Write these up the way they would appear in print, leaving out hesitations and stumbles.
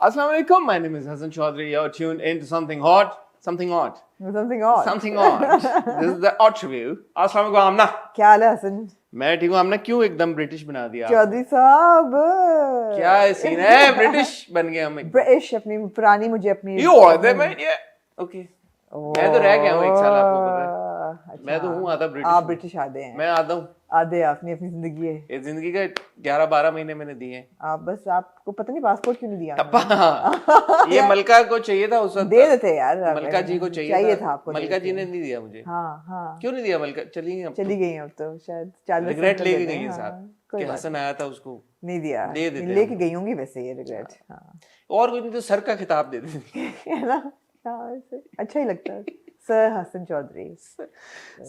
Assalamu alaikum. My name is Hassan Chaudhry. You're tuned into something hot. Something odd. Something odd. Something odd. This is the odd review. Assalamu alaikum आमना. क्या हाल है हसन? मैं ठीक हूँ. आमना क्यों एकदम British बना दिया? चौधरी साहब क्या सीन है? ब्रिटिश बन गए हम. ब्रिटिश अपनी पुरानी मुझे अपनी You are there, man. Yeah. Okay. मैं तो रह गया हूँ 1 साल आपको पता है. मैं तो हूँ आधा ब्रिटिश. आप ब्रिटिश आधे हैं. मैं आधा हूँ. आधे अपनी अपनी जिंदगी है. ये जिंदगी का 11-12 महीने मैंने दिए हैं. आप बस आपको पता नहीं पासपोर्ट क्यों नहीं दिया? टप्पा. ये मलका को चाहिए था उस वक्त. दे देते यार. मलका जी को चाहिए था आपको. मलका जी ने नहीं दिया मुझे. हाँ. क्यों नहीं दिया मलका? चली गई अब तो शायद 40 रिग्रेट लेके गई है साथ. कि हसन आया था उसको नहीं दिया. दे देते लेके गई होंगी वैसे ये रिग्रेट. और कोई नहीं तो सर का खिताब दे देती है ना. अच्छा ही लगता है. सर हसन चौधरी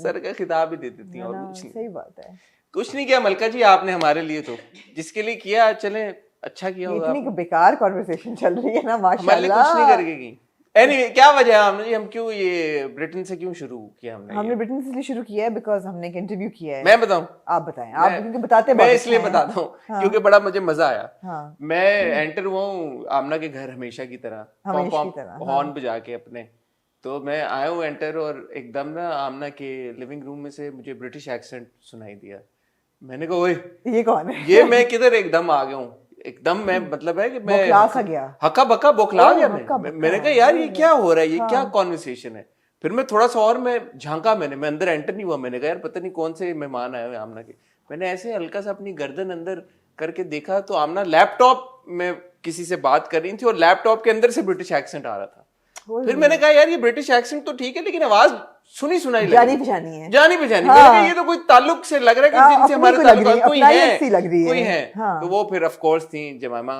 सर का खिताब ही दे देती हैं. और कुछ नहीं. सही बात है. कुछ नहीं किया मलका जी आपने हमारे लिए, तो जिसके लिए किया चले अच्छा किया होगा. इतनी बेकार कॉन्वर्सेशन चल रही है ना माशाल्लाह. हमारे लिए कुछ नहीं करके की. एनीवे क्या वजह है हमने जी, हम क्यों ये ब्रिटेन से क्यों शुरू किया? हमने ब्रिटेन से इसलिए शुरू किया है बिकॉज हमने एक इंटरव्यू किया है. मैं बताऊं? आप बताएं. आप क्योंकि बताते मैं इसलिए बताता हूँ क्योंकि बड़ा मुझे मजा आया. मैं एंटर हुआ हूँ आमना के घर हमेशा की तरह हॉर्न बजा के अपने. तो मैं आया हूँ एंटर और एकदम ना आमना के लिविंग रूम में से मुझे ब्रिटिश एक्सेंट सुनाई दिया. मैंने कहा ओए ये कौन है? ये मैं किधर एकदम आ गया हूँ. एकदम मैं मतलब है कि मैं हक्का बक्का बौखला गया. मैंने कहा यार ये क्या हो रहा है, ये क्या कॉन्वर्सेशन है. फिर मैं थोड़ा सा और मैं झांका. मैं अंदर एंटर नहीं हुआ. मैंने कहा यार पता नहीं कौन से मेहमान आए हुए आमना के. मैंने ऐसे हल्का सा अपनी गर्दन अंदर करके देखा तो आमना लैपटॉप में किसी से बात कर रही थी और लैपटॉप के अंदर से ब्रिटिश एक्सेंट आ रहा था. फिर मैंने कहा यार ये ब्रिटिश एक्सेंट तो ठीक है लेकिन आवाज सुनी सुनाई जानी पहचानी है. मैंने कहा ये तो कोई ताल्लुक से लग रहा है कि जिनसे हमारे ताल्लुक कोई है. तो वो फिर ऑफ कोर्स थी जमाइमा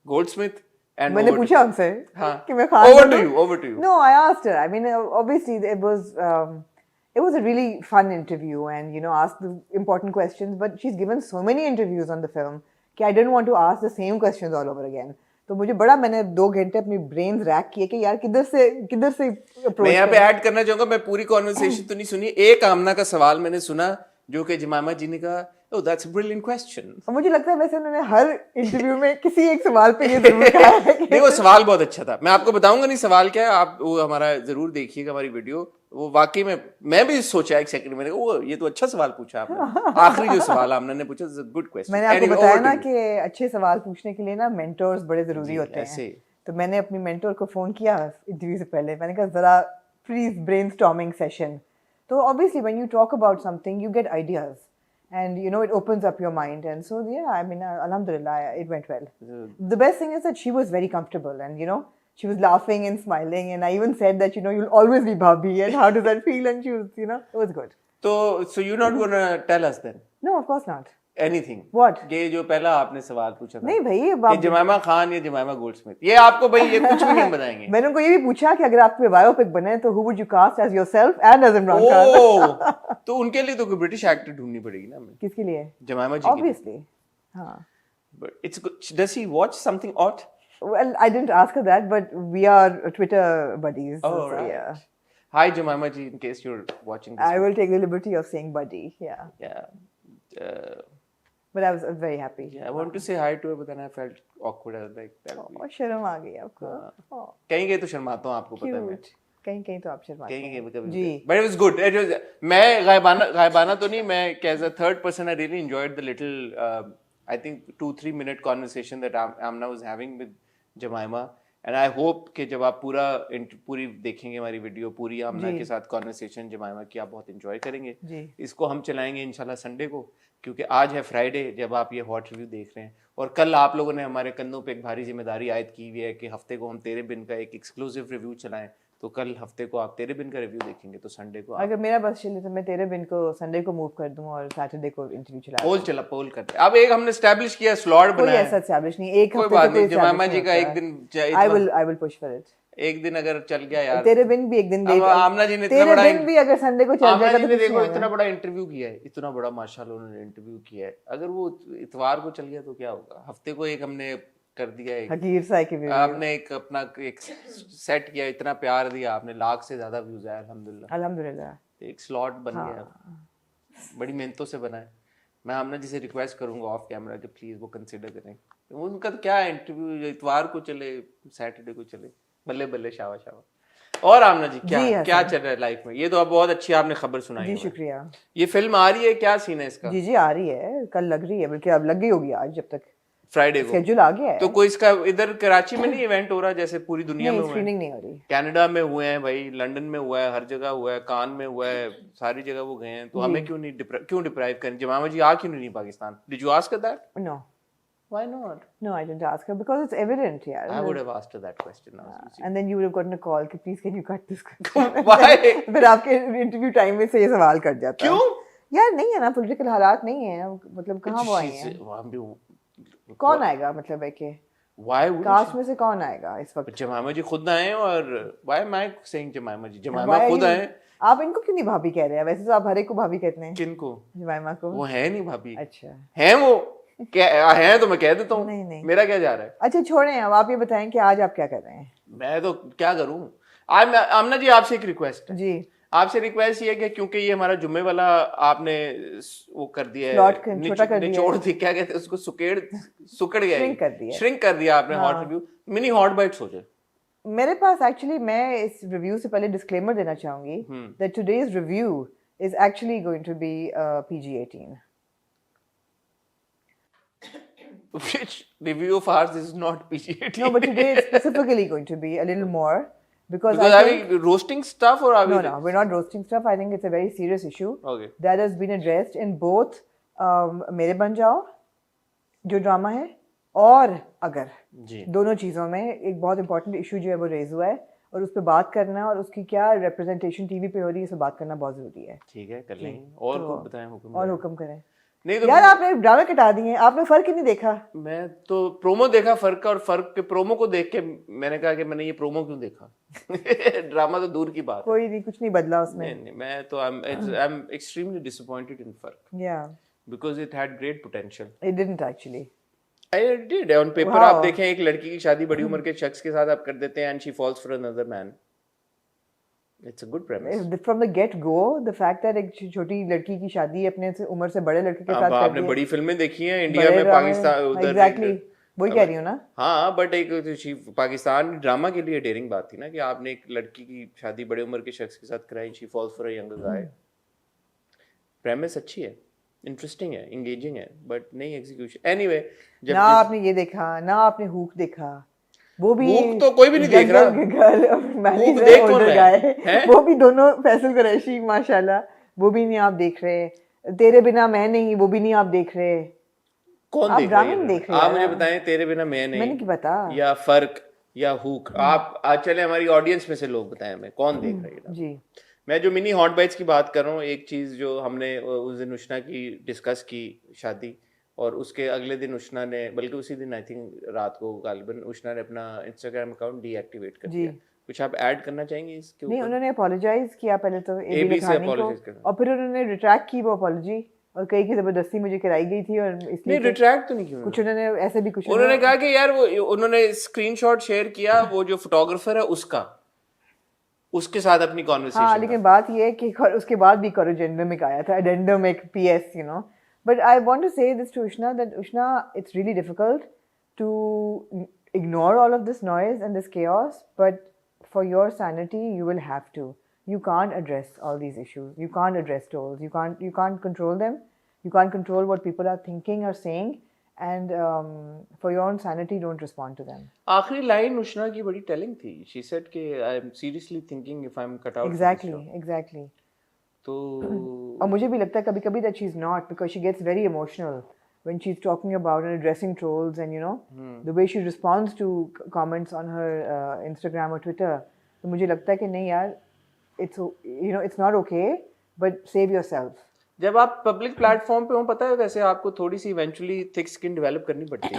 गोल्डस्मिथ. And मैंने पूछा उनसे कि मैं over to you. No, I asked her. I mean, obviously it was a really fun interview and asked the important questions. But she's given so many interviews on the film कि I didn't want to ask the same questions all over again. तो मुझे बड़ा मैंने 2 घंटे अपनी brain rack किए कि यार किधर से मैं यहाँ पे ऐड करना चाहूंगा. मैं पूरी कॉन्वर्सेशन तो नहीं सुनी. एक आमना का सवाल मैंने सुना जो कि जमाइमा जी ने कहा oh that's a brilliant question. मुझे लगता है वैसे उन्होंने हर इंटरव्यू में किसी एक सवाल पे ये जरूर कहा है. नहीं वो सवाल बहुत अच्छा था. मैं आपको बताऊंगा नहीं सवाल क्या है. आप वो हमारा जरूर देखिएगा हमारी वीडियो. वो वाकई में मैं भी सोचा एक सेकंड में वो ये तो अच्छा सवाल पूछा आपने. आखिरी जो सवाल आपने पूछा गुड क्वेश्चन. मैंने आपको बताया ना कि अच्छे सवाल पूछने के लिए ना मेंटर्स बड़े जरूरी होते हैं. तो मैंने अपनी मेंटर को फोन किया इंटरव्यू से पहले. मैंने कहा जरा प्लीज ब्रेनस्टॉर्मिंग सेशन. तो obviously when you talk about something you get ideas and it opens up your mind. And so I mean alhamdulillah it went well. The best thing is that she was very comfortable and she was laughing and smiling and I even said that you'll always be bhabhi and how does that feel, and she was it was good. So you're not going to tell us then? No, of course not. Anything? What? ये जो पहला आपने सवाल पूछा था. नहीं भाई ये जमाइमा खान या जमाइमा गोल्डस्मिथ ये आपको भाई ये कुछ भी नहीं बताएंगे. मैंने उनको ये भी पूछा कि अगर आप पे बायोपिक बने तो who would you cast as yourself and as Imran Khan? तो उनके लिए तो कोई ब्रिटिश एक्टर ढूंढनी पड़ेगी ना. किसके लिए? जमाइमा जी. Obviously. हाँ. But it's good. Does he watch something odd? Well, I didn't ask her that, but we are Twitter buddies. Oh, so, right. Yeah. Hi, Jemima ji, in case you're watching this. I will take the liberty of saying buddy. Yeah. Yeah. But I was very happy. Yeah, I wanted to say hi to her, but then I felt awkward. I was like, that शर्म आ गई आपको. कहीं कहीं तो शर्माता हूँ आपको पता है मैं. कहीं तो आप शर्माते हैं. कहीं जी. But it was good. It was, मैं गायबाना तो नहीं. मैं as a third person I really enjoyed the little I think 2-3 minute conversation that Amna was having with Jemima. And I hope कि जब आप पूरी देखेंगे हमारी वीडियो पूरी आमना के साथ कॉन्वर्सेशन जमाइमा की आप बहुत एंजॉय करेंगे. इसको हम चलाएंगे इंशाल्लाह संडे को क्योंकि आज है फ्राइडे जब आप ये हॉट रिव्यू देख रहे हैं. और कल आप लोगों ने हमारे कंधों पे एक भारी जिम्मेदारी आयद की हुई है कि हफ्ते को हम तेरे बिन का एक एक्सक्लूसिव रिव्यू चलाएं. तो कल हफ्ते को आप तेरे बिन का रिव्यू देखेंगे तो संडे को अगर मेरा बस चले तो मैं तेरे बिन को संडे को मूव कर दूं और सैटरडे को इंटरव्यू चला पोल करते. अब एक हमने एस्टैब्लिश किया स्लॉट बनाया. कोई ऐसा एस्टैब्लिश नहीं. एक हफ्ते कोई बात नहीं. जमाइमा जी का एक दिन I will push for it. एक दिन अगर चल गया यार. तेरे बिन भी एक दिन दे. आमना जी ने इतना बड़ा तेरे बिन भी अगर संडे को चल जाएगा तो देखो इतना बड़ा इंटरव्यू किया है. इतना बड़ा माशाल्लाह उन्होंने इंटरव्यू किया है. अगर वो इतवार को चल गया तो क्या होगा. हफ्ते को एक हमने कर दिया. हकीर सा की आपने एक अपना एक सेट किया. इतना प्यार दिया आपने. लाख से ज्यादा व्यूज आए अल्हम्दुलिल्लाह. एक स्लॉट बन गया. बड़ी मेहनतों से बना है. मैं आमना जी से रिक्वेस्ट करूंगा ऑफ कैमरा कि प्लीज वो कंसीडर करें. उनका तो क्या इंटरव्यू, इतवार को चले, सैटरडे को चले, बल्ले बल्ले शावा शावा। और आमना जी क्या चल रहा है लाइफ में? ये तो अब बहुत अच्छी आपने खबर सुनाई जी, शुक्रिया। ये फिल्म आ रही है, क्या सीन है इसका? जी आ रही है, कल लग रही है, बल्कि अब लग गई होगी आज, जब तक फ्राइडे को शेड्यूल आ गया है। तो कोई इसका इधर कराची में नहीं इवेंट हो रहा जैसे पूरी दुनिया में हुआ है? स्क्रीनिंग नहीं हो रही। कनाडा में हुए हैं भाई, लंदन में हुआ है, हर जगह हुआ है, कान में हुआ है, सारी जगह वो गए हैं, तो हमें क्यों डिप्राइव करें? जमामा जी आ क्यों नहीं Pakistan? Did you ask that? No, why not? No, I didn't ask her because it's evident, yeah. I would have asked her that question now. And then you would have gotten a call कि please can you cut this? Why? फिर आपके interview time में से ये सवाल cut जाता है। क्यों? यार नहीं है ना, पॉलिटिकल हालात नहीं है, मतलब कहाँ वो आए हैं? कौन आएगा, मतलब है कि Why would कास्ट में से कौन आएगा इस वक्त? जमामा जी खुद आए और why am I saying जमामा जी? जमामा खुद आए। आप इनको क्यों नहीं भाभी कह रहे हैं? वैसे तो आप हर एक को भाभी कहते हैं। किनको? जमाइमा को। वो है नहीं भाभी। अच्छा है वो, क्या है तो मैं कह देता हूँ। नहीं मेरा क्या जा रहा है? अच्छा छोड़ें, अब आप ये बताएं कि आज आप क्या कर रहे हैं? मैं तो क्या करूं। आमना जी आपसे एक रिक्वेस्ट है। जी आपसे रिक्वेस्ट ये है कि क्योंकि ये हमारा जुम्मे वाला आपने वो कर दिया है, छोटा कर दिया, निचोड़ दी, क्या कहते हैं उसको, सुकड़ गया, श्रिंक कर दिया आपने। Hot review mini hot bytes हो जाए। मेरे पास एक्चुअली, मैं इस रिव्यू से पहले डिस्क्लेमर देना चाहूंगी that today's review is actually going to be PG-18. Which review of ours is not PG-18? No, but today is specifically going to be a little more because are we roasting stuff or are we? No, we're not roasting stuff. I think it's a very serious issue that has been addressed in both मेरे बन जाओ जो drama है और अगर जी, दोनों चीज़ों में एक बहुत इंपॉर्टेंट इशू जो है वो रेज हुआ है और उस पर बात करना और उसकी क्या रिप्रेजेंटेशन टीवी पे हो रही है, इस पर बात करना बहुत जरूरी है। ठीक है, कर लेंगे। और तो, बताएं, हुक्म करें। नहीं तो यार आपने ड्रामे कटा दिए, आपने फर्क ही नहीं देखा। मैं तो प्रोमो देखा फर्क का, और फर्क के प्रोमो को देख के मैंने कहा कि मैंने ये प्रोमो क्यों देखा। ड्रामा तो दूर की बात, कोई नहीं, कुछ नहीं बदला उसमें। नहीं, मैं तो I am extremely disappointed in Farq, because it had great potential. It didn't actually. I did on paper. आप देखें, एक लड़की की शादी बड़ी उम्र के शख्स के साथ आप कर देते हैं and she falls for another man. It's a good premise. From the get go, the fact that एक छोटी लड़की की शादी अपने से उम्र से बड़े लड़के के साथ कर दी। आपने बड़ी फिल्में देखी हैं इंडिया में, पाकिस्तान उधर। Exactly, वही कह रही हूँ ना। हाँ, बट एक पाकिस्तान ड्रामा के लिए डेयरिंग बात थी ना कि आपने एक लड़की की शादी बड़े उम्र के शख्स के साथ कराई, she falls for a younger guy. Premise अच्छी है, इंटरेस्टिंग है, एंगेजिंग है, बट नहीं एग्जीक्यूशन। एनीवे, ना आपने ये देखा, ना आपने हुक देखा, वो भी तो कोई भी नहीं देख रहा। देख कौन रहा है? वो भी दोनों फैसल कुरैशी माशाल्लाह, वो भी नहीं आप देख रहे। तेरे बिना मैं नहीं, वो भी नहीं आप देख रहे। कौन देख रहा है? आप मुझे बताएं, तेरे बिना मैं नहीं, मैंने क्या पता, या फर्क या हुक। आप चले हमारी ऑडियंस में से लोग बताएं हमें कौन देख रहा है। जी, मैं जो मिनी हॉट बाइट्स की बात कर रहा हूँ, एक चीज जो हमने उस दिन उष्णा की डिस्कस की शादी, और उसके अगले दिन उष्णा ने, बल्कि उसी दिन आई थिंक रात को गालिबन उष्णा ने अपना इंस्टाग्राम अकाउंट डीएक्टिवेट कर दिया। कुछ आप ऐड करना चाहेंगे इसके ऊपर? नहीं, उन्होंने अपोलोजाइज किया पहले तो एबी से अपोलोजाइज किया, और फिर उन्होंने रिट्रैक्ट की वो अपोलॉजी, और कई की जबरदस्ती मुझे कराई गई थी, और इसलिए नहीं रिट्रैक्ट तो नहीं किया कुछ उन्होंने ऐसे भी कुछ उन्होंने कहा कि यार वो उन्होंने स्क्रीनशॉट शेयर किया वो जो फोटोग्राफर है उसका, उसके साथ अपनी कॉन्वर्सेशन। हाँ, लेकिन बात ये है कि उसके बाद भी कोरोजेंडम एक आया था, एडेंडम एक PS, you know. But I want to say this to Ushna, that Ushna, it's really difficult to ignore all of this noise and this chaos, but for your sanity, you will have to. You can't address all these issues. You can't address trolls. You can't control them. You can't control what people are thinking or saying. And for your own sanity, don't respond to them. आखिरी line उष्णा की बड़ी telling थी. She said कि I am seriously thinking if I'm cut out. Exactly. तो और मुझे भी लगता है कभी-कभी that she's not, because she gets very emotional when she's talking about and addressing trolls, and you know the way she responds to comments on her Instagram or Twitter. तो मुझे लगता है कि नहीं यार, it's not okay, but save yourself. जब आप public platform पे हो, पता है वैसे आपको थोड़ी सी इवेंचुअली थिक स्किन डेवलप करनी पड़ती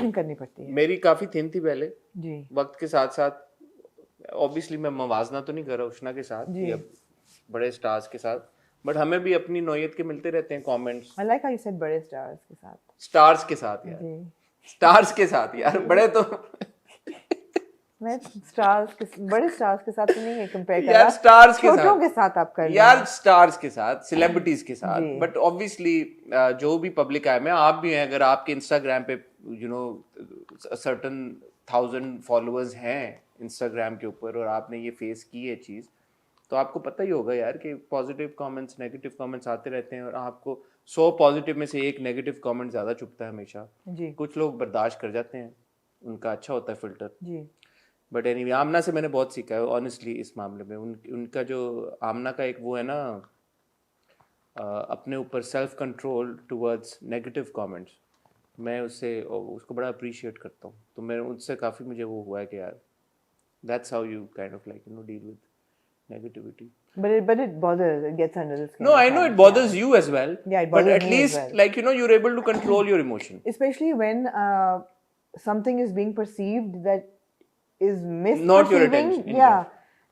है। मेरी काफी थिन थी पहले जी, वक्त के साथ साथ। ऑब्वियसली मैं मवाजना तो नहीं कर रहा उष्णा के साथ या बड़े स्टार्स के साथ, बट हमें भी अपनी नौयत के मिलते रहते हैं comments. I like how you said बड़े स्टार्स के साथ यार, स्टार्स के साथ यार, बड़े तो मैं बड़े स्टार्स के साथ नहीं है कंपेयर कर रहा, स्टार्स के साथ आप कर यार, स्टार्स के साथ, सेलिब्रिटीज के साथ। बट ऑब्वियसली जो भी पब्लिक आए, मैं आप भी हैं, अगर आपके इंस्टाग्राम पे यू नो सर्टन 1000 फॉलोअर्स हैं इंस्टाग्राम के ऊपर और आपने ये फेस की है चीज़, तो आपको पता ही होगा यार कि पॉजिटिव कमेंट्स नेगेटिव कमेंट्स आते रहते हैं और आपको 100 पॉजिटिव में से एक नेगेटिव कमेंट ज़्यादा चुभता है हमेशा। जी कुछ लोग बर्दाश्त कर जाते हैं, उनका अच्छा होता है फिल्टर। जी बट एनीवे आमना से मैंने बहुत सीखा है ऑनेस्टली इस मामले में। उनका जो आमना का एक वो है ना अपने ऊपर self control towards negative comments, मैं उसको बड़ा अप्रिशिएट करता हूँ। तो मैं उससे काफ़ी मुझे वो हुआ है कि यार that's how you kind of like deal with negativity. But it bothers, it gets under the skin. No, I know it bothers you as well. Yeah, it but bothers at me as least well. like you're able to control your emotion. Especially when something is being perceived that is misperceiving. Not your attention. Yeah.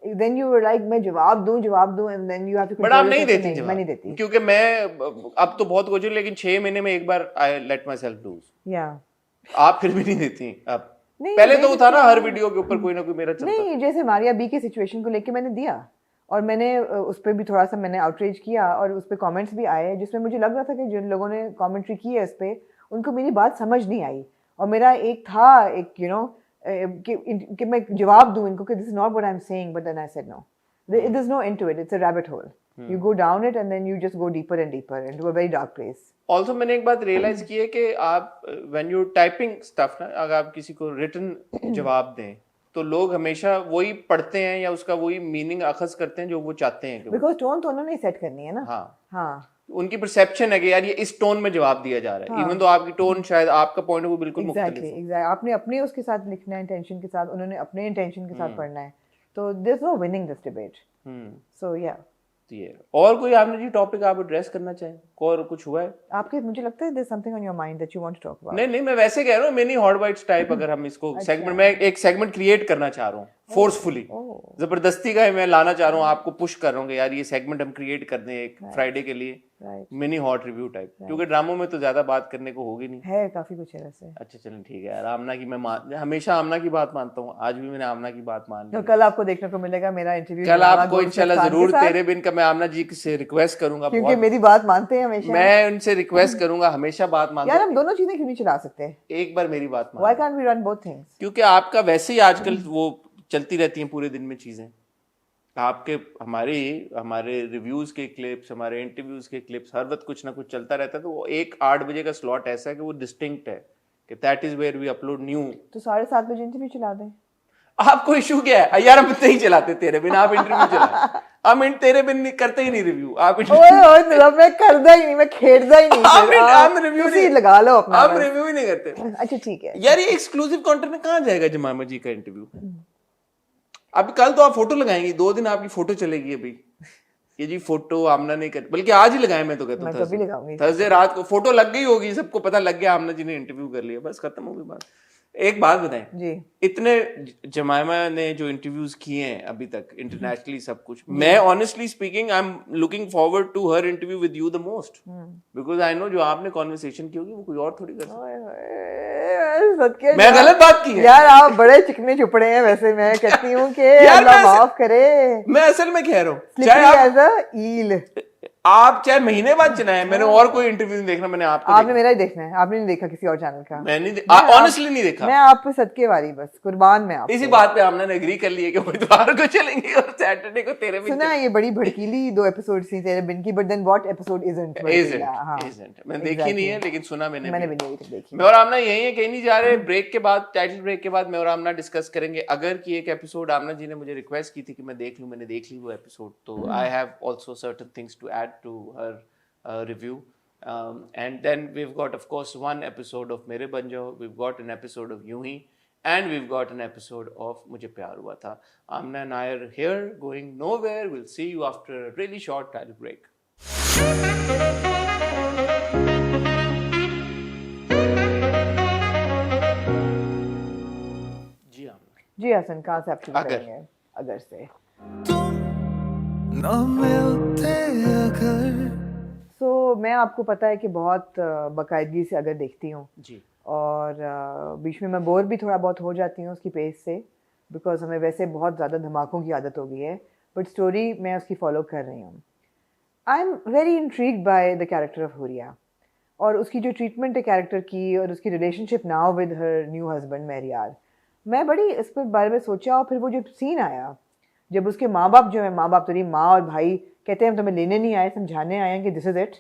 Then you were like, मैं जवाब दूं, and then you have to control. But आप नहीं देती जवाब. मैं नहीं देती. क्योंकि मैं अब तो बहुत कोशिश, लेकिन 6 महीने में एक बार I let myself lose. Yeah. आप फिर भी नहीं देती अब. नहीं, पहले तो वो था ना हर वीडियो के ऊपर कोई ना कोई मेरा चलता. नहीं, जैसे मारिया बी के सिचुएशन को लेके मैंने दिया और मैंने उस पर भी थोड़ा सा मैंने आउटरीच किया और उस पर कमेंट्स भी आए जिसमें मुझे लग रहा था कि जिन लोगों ने कमेंट्री की है इस पर उनको मेरी बात समझ नहीं आई और मेरा एक था एक कि मैं जवाब दूं इनको कि this is not what I am saying, but then I said no, there is no end to it, it's a rabbit hole, you go down it and then you just go deeper and deeper into a very dark place. Also मैंने एक बात realise की है कि आप when you typing stuff ना, अगर आप किसी को रिटन जवाब दें तो लोग हमेशा वही पढ़ते हैं या उसका वही मीनिंग अखज़ करते हैं जो वो चाहते हैं. बिकॉज टोन तो उन्होंने सेट करनी है ना. हाँ. उनकी परसेप्शन है कि यार ये इस टोन में जवाब दिया जा रहा है, इवन तो आपकी टोन शायद आपका पॉइंट वो बिल्कुल मुख्तलिफ है. एग्जैक्टली आपने अपने उसके साथ लिखना है इंटेंशन के साथ, उन्होंने अपने इंटेंशन के साथ पढ़ना है, तो there is no winning this debate. So या और कोई आपने जी टॉपिक आप एड्रेस करना चाहें, और कुछ हुआ है आपके? मुझे लगता है there something on your mind that you want to talk about. नहीं मैं वैसे कह रहा हूँ, मेनी हॉट बाइट्स टाइप अगर हम इसको सेगमेंट में एक सेगमेंट क्रिएट करना चाह रहा हूँ फोर्सफुली, जबरदस्ती का मैं लाना चाह रहा हूँ, आपको पुश कर रहा हूँ कि यार ये सेगमेंट हम क्रिएट कर दें एक फ्राइडे के लिए, मिनी हॉट रिव्यू टाइप, क्योंकि ड्रामों में तो ज्यादा बात करने को होगी नहीं है, काफी कुछ है वैसे. अच्छा चलें ठीक है यार. आमना की मैं हमेशा आमना की बात मानता हूँ, आज भी मैंने आमना की बात मान ली. तो कल आपको देखने को मिलेगा मेरा इंटरव्यू, कल आपको इंशाल्लाह जरूर तेरे बिन का मैं आमना जी से रिक्वेस्ट करूंगा, क्योंकि मेरी बात मानते हैं हमेशा. मैं उनसे रिक्वेस्ट करूंगा, हमेशा बात मानता हूं. यार हम दोनों चीजें क्यों नहीं चला सकते? एक बार मेरी बात मान. Why can't we run both things? क्योंकि आपका वैसे ही आजकल वो चलती रहती हैं पूरे दिन में चीजें, आपके हमारे रिव्यूज के क्लिप्स, हमारे इंटरव्यूज के क्लिप्स, हर वक्त कुछ ना कुछ चलता रहता है. तो वो एक 8 बजे का स्लॉट ऐसा है कि वो डिस्टिंक्ट है कि that is where we upload new. तो 7:30 बजे इंटरव्यू चला दें. आपको इशू क्या है यार? हम नहीं चलाते तेरे बिन, आप इंटरव्यू चला. हम तेरे बिन नहीं करते ही नहीं रिव्यू. आप ओए मैं करदा ही नहीं, मैं खेड़दा ही नहीं. हम रिव्यू नहीं लगा लो अपना, हम रिव्यू ही नहीं करते. अच्छा ठीक है यार, ये एक्सक्लूसिव कंटेंट में कहाँ जाएगा जमामा जी का इंटरव्यू? अभी कल तो आप फोटो लगाएंगी, 2 दिन आपकी फोटो चलेगी. अभी ये जी फोटो आमना नहीं कर, बल्कि आज ही लगाए. मैं तो कहता हूँ थर्सडे रात को फोटो लग गई होगी, सबको पता लग गया आमना जी ने इंटरव्यू कर लिया, बस खत्म हो गई बात. एक बात बताएं जी, इतने जमाइमा ने जो इंटरव्यूज किए हैं अभी तक इंटरनेशनली सब कुछ, मैं honestly speaking I am looking forward to her interview with you the most, because I know जो आपने कॉन्वर्सेशन की होगी वो कोई और थोड़ी कर सकता. मैं गलत बात की है यार? आप बड़े चिकने चुपड़े हैं वैसे. मैं कहती हूँ कि अल्लाह माफ करे. मैं असल में कह रहा हूँ चाहे आप चाहे महीने बाद चलाएं, मैंने और कोई इंटरव्यू नहीं देखना. मैंने आपने मेरा ही देखना है, आपने नहीं देखा किसी और चैनल का. मैंने ऑनेस्टली नहीं देखा. मैं आप पे सदके वाली, बस कुर्बान में आप. इसी बात पे हमने एग्री कर लिया कि बुधवार को चलेंगे और सैटरडे को तेरे बिन. सुना ये बड़ी भड़कीली 2 एपिसोड थी तेरे बिन की, but then what episode isn't. मैंने देखी नहीं है, लेकिन सुना मैंने भी नहीं देखी. मैं और आमना यही है, कहीं नहीं जा रहे. ब्रेक के बाद, टाइटल ब्रेक के बाद मैं और आमना डिस्कस करेंगे. अगर की एक एपिसोड आमना जी ने मुझे रिक्वेस्ट की थी कि मैं देख लूं, मैंने देख ली वो एपिसोड. तो I have also certain things to add to her review, and then we've got of course one episode of Mere Ban Jao, we've got an episode of Yun Hi, and we've got an episode of Mujhe Pyar Hua Tha. Amna and I are here, going nowhere. We'll see you after a really short title break. जी हसन, कहाँ से आप शुरू करेंगे? अगर से मैं आपको पता है कि बहुत बाकायदगी से अगर देखती हूँ जी, और बीच में मैं बोर भी थोड़ा बहुत हो जाती हूँ उसकी पेज से, बिकॉज हमें वैसे बहुत ज़्यादा धमाकों की आदत हो गई है, बट स्टोरी मैं उसकी फॉलो कर रही हूँ. I am very intrigued by the character of Huriya, और उसकी जो ट्रीटमेंट है कैरेक्टर की और उसकी relationship now with her new husband Meharyar, मैं बड़ी इस पर बारे में सोचा। और फिर वो जो सीन आया जब उसके माँ बाप जो है, माँ बाप तो नहीं, माँ और भाई कहते हैं हम तुम्हें लेने नहीं आए, समझाने आए हैं कि दिस इज इट,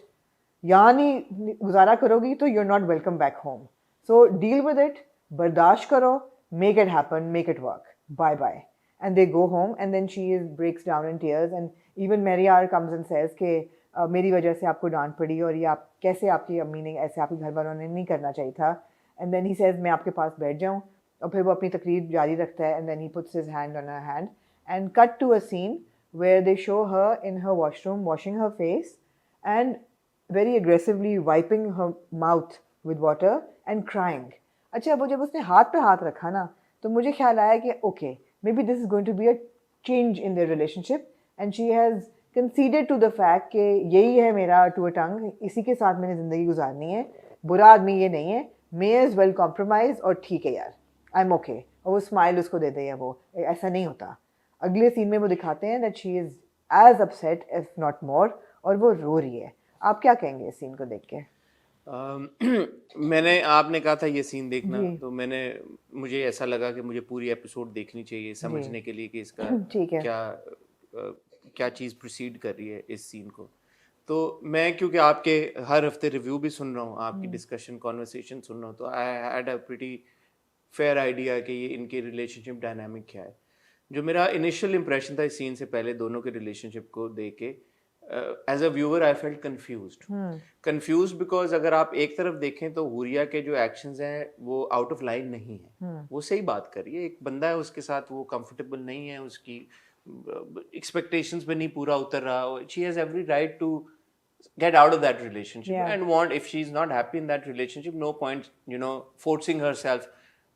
यहाँ नहीं गुजारा करोगी तो you are not welcome back home, so deal with it, बर्दाश्त करो, make it happen, make it work, bye bye. And they go home and then she is breaks down in tears and even Meharyar comes and says कि मेरी वजह से आपको डांट पड़ी और ये आप कैसे, आपकी अम्मी ने ऐसे, आपके घर वालों ने नहीं करना चाहिए था। एंड देन ही सेज मैं आपके पास बैठ जाऊँ, और फिर वो अपनी तकरीर जारी रखता है। And then he puts his hand on her hand and cut to a scene where they show her in her washroom washing her face and very aggressively wiping her mouth with water and crying. अच्छा, वो जब उसने हाथ पे हाथ रखा ना, तो मुझे ख्याल आया कि okay, maybe this is going to be a change in their relationship and she has conceded to the fact कि यही है मेरा to a tongue, इसी के साथ मैंने ज़िंदगी गुजारनी है, बुरा आदमी ये नहीं है, may as well compromise, और ठीक है यार, I'm okay। और वो स्माइल उसको दे दे, वो ऐसा नहीं होता। अगले सीन में वो दिखाते हैं that she is as upset if not more, और वो रो रही है। आप क्या कहेंगे इस सीन को देख के? मैंने, आपने कहा था ये सीन देखना, तो मुझे ऐसा लगा कि मुझे पूरी एपिसोड देखनी चाहिए समझने के लिए कि इसका क्या चीज़ प्रोसीड कर रही है इस सीन को। तो मैं, क्योंकि आपके हर हफ्ते रिव्यू भी सुन रहा हूँ, आपकी डिस्कशन कॉन्वर्सेशन सुन रहा हूँ, तो I had a pretty fair idea कि ये इनके रिलेशनशिप डायनामिक क्या है। जो मेरा इनिशियल इंप्रेशन था इस सीन से पहले दोनों के रिलेशनशिप को देख के, as a viewer I felt confused because अगर आप एक तरफ देखें तो हुरिया के जो एक्शंस हैं वो आउट ऑफ लाइन नहीं है। वो सही बात कर रही है, एक बंदा है उसके साथ, वो कंफर्टेबल नहीं है, उसकी एक्सपेक्टेशंस पे नहीं पूरा उतर रहा, she has every right to get out of that relationship and want, if she's not happy in that relationship, no point forcing herself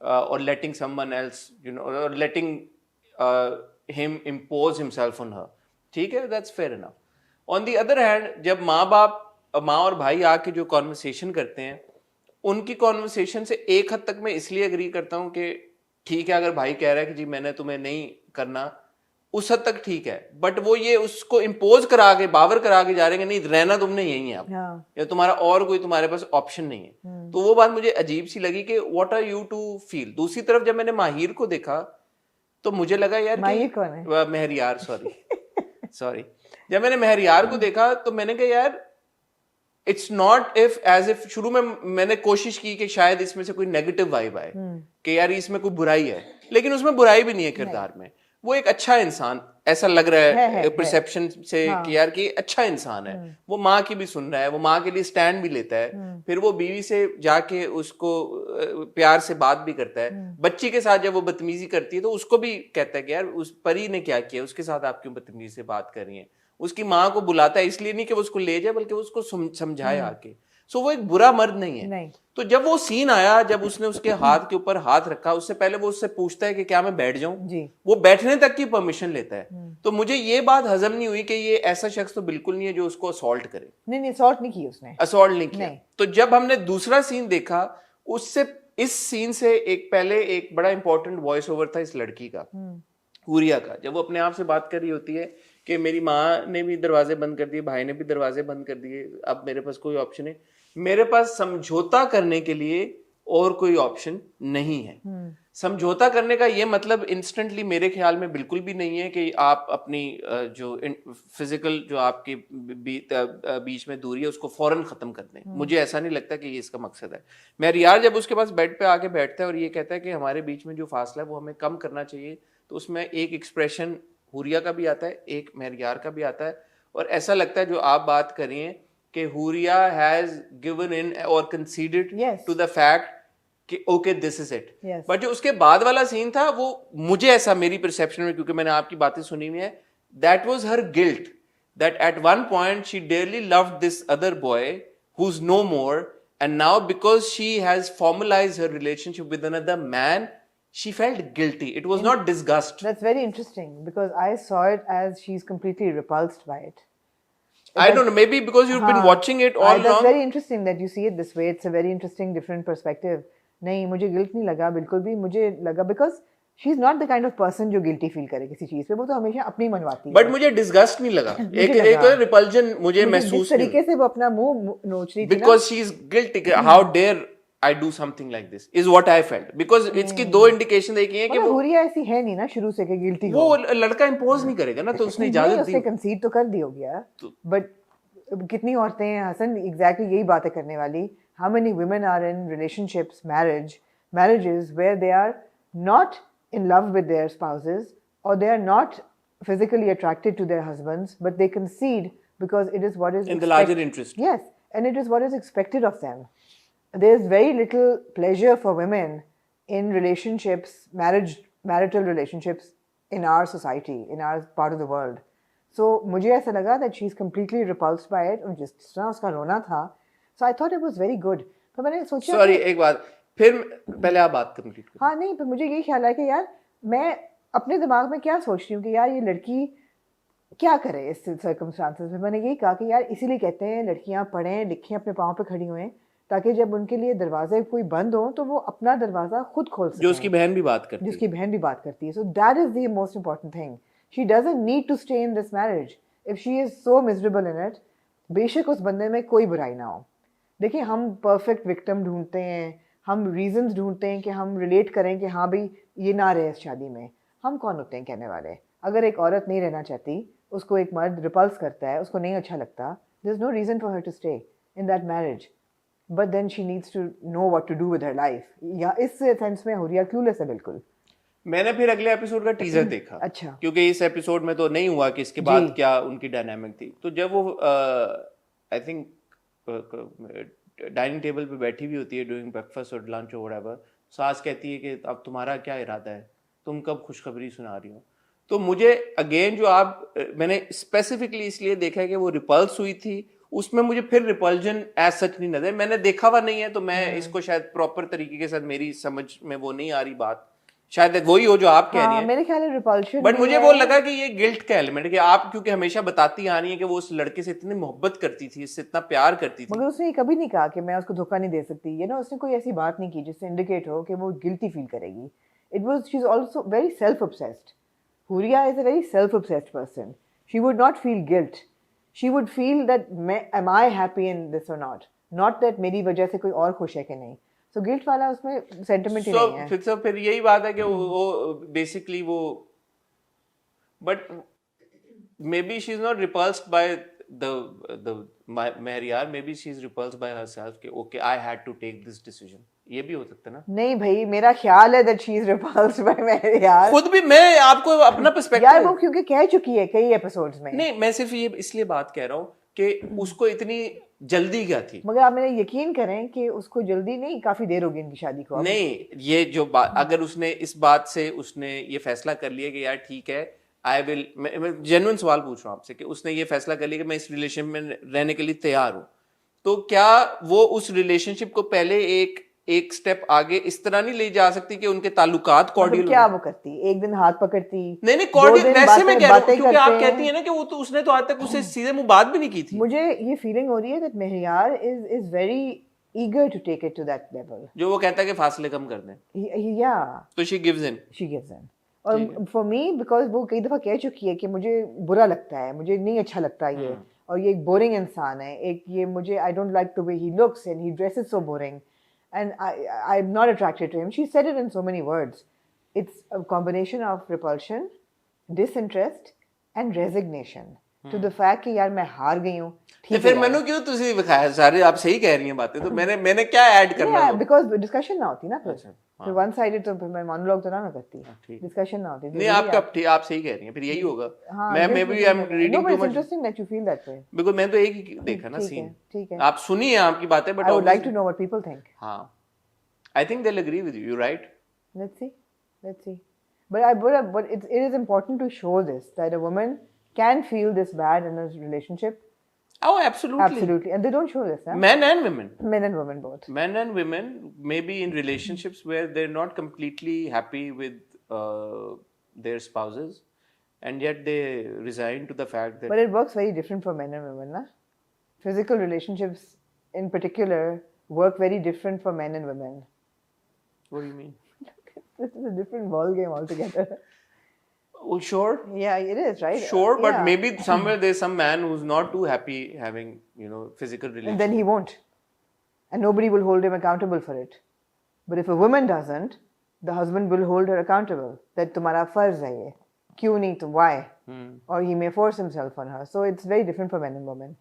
or letting someone else or letting him impose himself on her. ठीक है, that's fair enough. On the other hand, जब माँ और भाई आके जो conversation करते हैं, उनकी कॉन्वर्सेशन से एक हद तक मैं इसलिए एग्री करता हूँ कि ठीक है, अगर भाई कह रहा है कि जी मैंने तुम्हें नहीं करना, उस हद तक ठीक है, बट वो ये उसको इम्पोज करा के, बावर करा के जा रहे हैं, नहीं रहना तुमने यही है आप, या तुम्हारा और कोई तुम्हारे पास ऑप्शन नहीं है। तो वो बात मुझे अजीब सी लगी कि what are you to feel. दूसरी तरफ जब मैंने माहिर को देखा तो मुझे लगा यार मेहरियार, सॉरी जब मैंने मेहरियार को देखा तो मैंने कहा यार इट्स नॉट एज इफ शुरू में मैंने कोशिश की कि शायद इसमें से कोई नेगेटिव वाइब आए कि यार इसमें कोई बुराई है, लेकिन उसमें बुराई भी नहीं है किरदार में। वो एक अच्छा इंसान ऐसा लग रहा है परसेप्शन से कि यार कि अच्छा इंसान है, वो माँ की भी सुन रहा है, वो माँ के लिए स्टैंड भी लेता है, फिर वो बीवी से जाके उसको प्यार से बात भी करता है। बच्ची के साथ जब वो बदतमीजी करती है तो उसको भी कहता है कि यार उस परी ने क्या किया, उसके साथ आप क्यों बदतमीजी से बात कर रही हैं। उसकी माँ को बुलाता है इसलिए नहीं कि वो उसको ले जाए, बल्कि उसको समझाए आके। सो वो एक बुरा मर्द नहीं है। तो जब वो सीन आया, जब उसने उसके हाथ के ऊपर हाथ रखा, उससे पहले वो उससे पूछता है कि क्या मैं बैठ जाऊं, वो बैठने तक की परमिशन लेता है। तो मुझे ये बात हजम नहीं हुई कि ये ऐसा शख्स तो बिल्कुल नहीं है जो उसको असॉल्ट करे। नहीं, असॉल्ट नहीं की उसने, असॉल्ट नहीं किया। तो जब हमने दूसरा सीन देखा, उससे इस सीन से एक पहले एक बड़ा इंपॉर्टेंट वॉइस ओवर था इस लड़की का, हुरिया का, जब वो अपने आप से बात कर रही होती है कि मेरी माँ ने भी दरवाजे बंद कर दिए, भाई ने भी दरवाजे बंद कर दिए, अब मेरे पास कोई ऑप्शन है, मेरे पास समझौता करने के लिए और कोई ऑप्शन नहीं है। समझौता करने का ये मतलब इंस्टेंटली मेरे ख्याल में बिल्कुल भी नहीं है कि आप अपनी जो फिजिकल जो आपके बीच में दूरी है उसको फौरन खत्म कर दें। मुझे ऐसा नहीं लगता कि ये इसका मकसद है। मेहरियार जब उसके पास बेड पे आके बैठता है और ये कहता है कि हमारे बीच में जो फासला है वो हमें कम करना चाहिए, तो उसमें एक एक्सप्रेशन हुरिया का भी आता है, एक मेहरियार का भी आता है, और ऐसा लगता है जो आप बात करिए कि हुरिया हैज गिवन इन और कंसीडर्ड टू द फैक्ट कि okay this is it. But जो उसके बाद वाला सीन था वो मुझे ऐसा, मेरी परसेप्शन में, क्योंकि मैंने आपकी बातें सुनी हुई है, that was her guilt that at one point she dearly loved this other boy who is no more, and now because she has formalised her relationship with another man, she felt guilty. It was not disgust. That's very interesting because I saw it as she's completely repulsed by it. I don't know, maybe because you've been watching it all along. That's very interesting that you see it this way. It's a very interesting different perspective. नहीं, मुझे guilt नहीं लगा बिल्कुल भी, मुझे लगा because she is not the kind of person जो guilty feel करे किसी चीज पे, वो तो हमेशा अपनी मनवाती है। बट मुझे डिस्गस्ट नहीं लगा, एक रिपल्जन मुझे महसूस जिस तरीके से वो अपना मुंह नोच रही थी ना, because she is guilty, how dare I do something like this is what I felt, because इसकी दो इंडिकेशन देखी है कि वो हुरिया ऐसी है नहीं ना शुरू से कि गिल्टी हो। वो लड़का इम्पोज नहीं करेगा ना, तो उसने इजाजत दी, उसने कंसीड तो कर दी होगी यार, बट कितनी औरतें हैं हसन एग्जैक्टली यही बातें करने वाली। How many women are in relationships, marriages where they are not in love with their spouses, or they are not physically attracted to their husbands, but they concede because it is what is in the larger interest. Yes, and it is what is expected of them. There is very little pleasure for women in relationships, marital relationships in our society, in our part of the world. So मुझे ऐसा लगा that she is completely repulsed by it, और जिस तरह उसका रोना था, so I thought it was very good. पर मैंने सोचा Sorry, एक बात, फिर पहले आप बात कंप्लीट करो। हाँ नहीं, पर मुझे यही ख्याल है कि यार मैं अपने दिमाग में क्या सोच रही हूँ कि यार ये लड़की क्या करे इस सर्कमस्टांसेस में। मैंने यही कहा कि यार इसीलिए कहते हैं लड़कियां पढ़ें लिखें, अपने पाँव पे खड़ी हुए, ताकि जब उनके लिए दरवाजे कोई बंद हो तो वो अपना दरवाजा खुद खोल सकें। जो उसकी बहन भी बात करती है, जिसकी बहन भी बात करती है। So that is the most important thing. She doesn't need to stay in this marriage if she is so miserable in it. बेशक उस बंदे में कोई बुराई ना हो। देखिए हम परफेक्ट विक्टिम ढूंढते हैं, हम रीजंस ढूंढते हैं कि हम रिलेट करें कि हाँ भाई ये ना रहे इस शादी में। हम कौन होते हैं कहने वाले? अगर एक औरत नहीं रहना चाहती, उसको एक मर्द रिपल्स करता है, उसको नहीं अच्छा लगता, there is no reason for her to stay in that marriage, but then she needs to know what to do with her life. या इस सेंस में हुरिया क्लूलेस है बिल्कुल। मैंने फिर अगले एपिसोड का टीजर देखा। अच्छा। क्योंकि इस एपिसोड में तो नहीं हुआ कि इसके बाद क्या उनकी डायनामिक थी। तो जब वो आई थिंक डाइनिंग टेबल पे बैठी हुई होती है डूइंग ब्रेकफास्ट और लंच और व्हाटएवर, सास कहती है कि अब तुम्हारा क्या इरादा है, तुम कब खुशखबरी सुना रही हो। तो मुझे अगेन जो आप मैंने स्पेसिफिकली इसलिए देखा है कि वो रिपल्स हुई थी, उसमें मुझे फिर रिपल्जन एज सच नहीं नजर। मैंने देखा हुआ नहीं है तो मैं इसको शायद प्रॉपर तरीके के साथ, मेरी समझ में वो नहीं आ रही बात, शायद वही हो जो आप कह रही हैं। मेरे ख्याल है रिपल्शन, बट मुझे वो लगा कि ये गिल्ट का एलिमेंट है कि आप क्योंकि हमेशा बताती आ रही हैं कि वो उस लड़के से इतनी मोहब्बत करती थी, इससे इतना प्यार करती थी, मगर उसने कभी नहीं कहा कि मैं उसको धोखा नहीं दे सकती। ये ना उसने कोई ऐसी बात नहीं की जिससे इंडिकेट हो कि वो गिल्टी फील करेगी। It was she is also very self obsessed. Huriya is a very self obsessed person. She would not feel guilt, she would feel that am I happy in this और not that मेरी वजह से कोई और खुश है कि नहीं। तो गिल्ट वाला उसमें सेंटिमेंट ही नहीं है। फिर यही बात है कि वो बेसिकली वो, but maybe she is not repulsed by the Meharyar, maybe she is repulsed by herself कि okay I had to take this decision. ये भी हो सकता है ना। नहीं भाई, मेरा ख्याल है that she is repulsed by Meharyar. खुद भी मैं आपको अपना पर्सपेक्टिव यार वो क्योंकि कह चुकी है कई एपिसोड्स में। नहीं, मैं सिर्फ ये इसलिए बात कह रहा हूँ कि उसको इतनी जल्दी क्या थी। मगर आप मेरे यकीन करें कि उसको जल्दी नहीं, काफी देर होगी इनकी शादी को। नहीं, ये जो बात अगर उसने इस बात से उसने ये फैसला कर लिया कि यार ठीक है आई विल, मैं जेन्युइन सवाल पूछ रहा हूँ आपसे कि उसने ये फैसला कर लिया कि मैं इस रिलेशनशिप में रहने के लिए तैयार हूँ, तो क्या वो उस रिलेशनशिप को पहले एक स्टेप आगे इस तरह नहीं ले जा सकती कि उनके ताल्लुकात कॉर्डियल? क्या वो करती? एक दिन हाथ पकड़ती? नहीं कॉर्डियल वैसे मैं कह रहा हूं, क्योंकि आप कहती है ना कि वो तो उसने तो आज तक उससे सीधे मुंह बात भी नहीं की थी। मुझे ये फीलिंग हो रही है that Meharyar is very eager to take it to that level. जो वो कहता है कि फासले कम कर दें, या तो शी गिव्स इन। और फॉर मी बिकॉज वो कई दफा कह चुकी है कि मुझे बुरा लगता है, मुझे नहीं अच्छा लगता ये, और ये एक बोरिंग इंसान है, एक ये मुझे I don't like the way he looks and he dresses so boring and I'm not attracted to him. She said it in so many words. It's a combination of repulsion, disinterest and resignation to the fact कि यार मैं हार गई हूँ। तो फिर मैंने क्यों तुझे दिखाया? सारे आप सही कह रही हैं बातें, तो मैंने क्या ऐड करना है? because discussion ना होती ना फिर one sided, तो फिर मैं monologue तो ना करती, discussion ना होती। नहीं आप सही कह रही हैं, फिर यही होगा। मैं maybe I'm reading too much. It's interesting that you feel that way. Because मैं तो एक ही देखा ना सीन। ठीक है। आप सुनिए आपकी बातें, but I would like to know what people think. हाँ, I think they'll agree with you. You're right. Let's see. But it is important to show this, that a woman can feel this bad in a relationship. Oh, absolutely. And they don't show this, huh? Men and women. Men and women both. Men and women may be in relationships where they're not completely happy with their spouses, and yet they resign to the fact that... But it works very different for men and women, na? Physical relationships in particular work very different for men and women. What do you mean? This is a different ball game altogether. Oh, sure. Yeah, it is, right? Sure, but Yeah. maybe somewhere there's some man who's not too happy having, physical And relations. then he won't. And nobody will hold him accountable for it. But if a woman doesn't, the husband will hold her accountable. That तुम्हारा फर्ज है ये. क्यों नहीं तो why? Or he may force himself on her. So it's very different for men and women.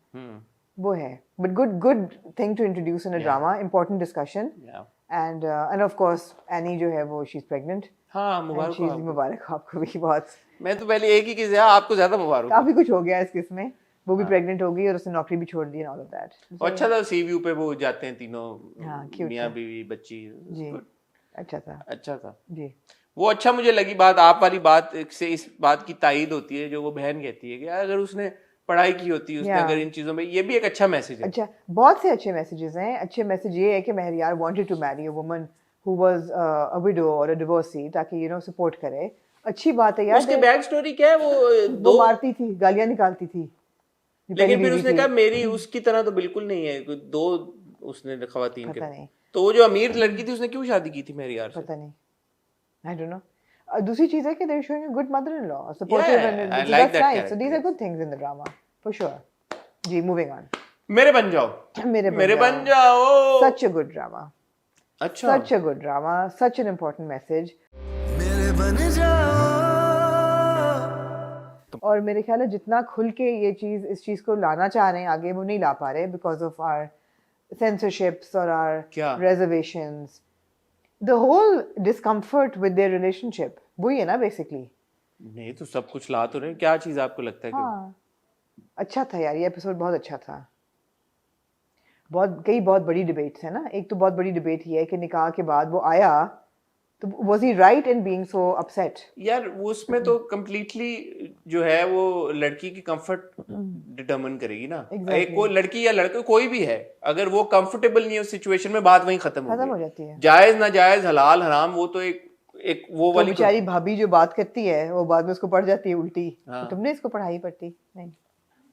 वो है. But good thing to introduce in a drama. Important discussion. Yeah. And of course Annie जो है वो she's pregnant. हाँ, And मुबारक हो she's आपको। मुबारक हो आपको भी बहुत. मैं तो पहले एक ही किस आपको ज्यादा मुबारक हो। काफी कुछ हो गया इस किस में. वो भी प्रेग्नेंट हो गई और उसने नौकरी भी छोड़ दी and all of that. और अच्छा था सी व्यू पे वो जाते हैं तीनों, हाँ, cute मियाँ था। बीवी बच्ची। जी. अच्छा था. अच्छा था जी. वो। अच्छा मुझे लगी बात, आप वाली बात से इस बात की तायीद होती है जो वो बहन कहती है कि अगर उसने पढ़ाई की होती, उसने Yeah. अगर इन चीजों में, ये भी एक अच्छा मैसेज है। अच्छा, बहुत से अच्छे मैसेजेस हैं. अच्छे मैसेज ये है कि महरियार wanted to marry a woman who was a widow or a divorcee ताकि सपोर्ट करे. अच्छी बात है यार. उसके बैक स्टोरी क्या है? वो वो मारती थी, गालियां निकालती थी. लेकिन फिर उसने कहा मेरी उसकी तरह तो बिल्कुल नहीं है, कोई दो उसने खवातीन पता के। नहीं. तो वो जो अमीर लड़की थी उसने क्यों शादी की थी मेरी यार से? पता नहीं. I don't know. दूसरी चीज है कि they're showing a good mother-in-law, supportive, Yeah, and I that's like that nice. So character, these are yes. good things in the drama, for sure. Ji, moving on. मेरे बन जाओ। मेरे बन जाओ। Such a good drama. अच्छा। Such a good drama. Such an important message. मेरे बन जाओ। और मेरे ख्याल है जितना खुल के ये चीज इस चीज को लाना चाह रहे हैं आगे वो नहीं ला पा रहे because of our censorships or our क्या? reservations. The whole discomfort with their relationship. वही है ना basically. नहीं तो सब कुछ ला तो रहे, क्या चीज आपको लगता है कि हाँ. अच्छा था यार, ये एपिसोड बहुत अच्छा था. बहुत बड़ी डिबेट्स है ना. एक तो बहुत बड़ी डिबेट ये है कि निकाह के बाद वो आया तो was he right in being so upset? यार वो उसमें तो कम्प्लीटली जो है वो लड़की की कंफर्ट डिटरमिन करेगी ना। Exactly. एक वो लड़की या लड़का कोई भी है, अगर वो कंफर्टेबल नहीं है उस सिचुएशन में, बात वहीं खत्म हो जाती है. जायज ना जायज, हलाल हराम, वो तो एक वो तो वाली बेचारी भाभी जो बात करती है वो बाद में उसको पढ़ जाती है उल्टी. हाँ. तो तुमने इसको पढ़ाई पढ़ती नहीं.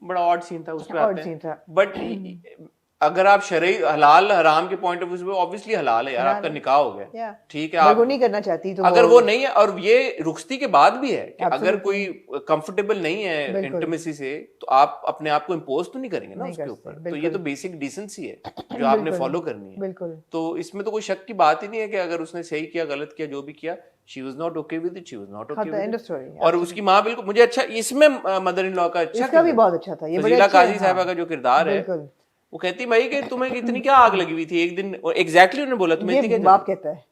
बड़ा ऑड सीन था, उस पे Odd आते scene था. हैं। बट अगर आप शरई हलाल हराम के पॉइंट ऑफ व्यू से, ऑब्वियसली हलाल है यार, आपका निकाह हो गया, Yeah. ठीक है। अगर आप वो नहीं करना चाहती तो अगर वो नहीं है, और ये रुखसती के बाद भी है कि अगर Absolutely. कोई कंफर्टेबल नहीं है बिल्कुल. इंटीमेसी से, तो आप अपने आप को इम्पोज तो नहीं करेंगे ना नहीं उसके कर ऊपर। सकते, तो ये बिल्कुल. तो बेसिक डिसेंसी है जो आपने बिल्कुल. फॉलो करनी है। बिल्कुल. तो इसमें तो कोई शक की बात ही नहीं है कि अगर उसने सही किया गलत किया जो भी किया, she was not okay with it, she was not हाँ, ओके तो with end of it. story. और उसकी माँ बिल्कुल, मुझे अच्छा इसमें मदर इन लॉ का अच्छा इसका भी बहुत अच्छा था. ये बड़े फजीला अच्छे हैं, काजी साहबा का जो किरदार है, बिल्कुल. वो कहती भाई कि तुम्हें इतनी क्या आग लगी हुई थी एक दिन, एग्जैक्टली उन्होंने बोला तुम्हें इतनी ये क्या बाप जल्दी? कहता है.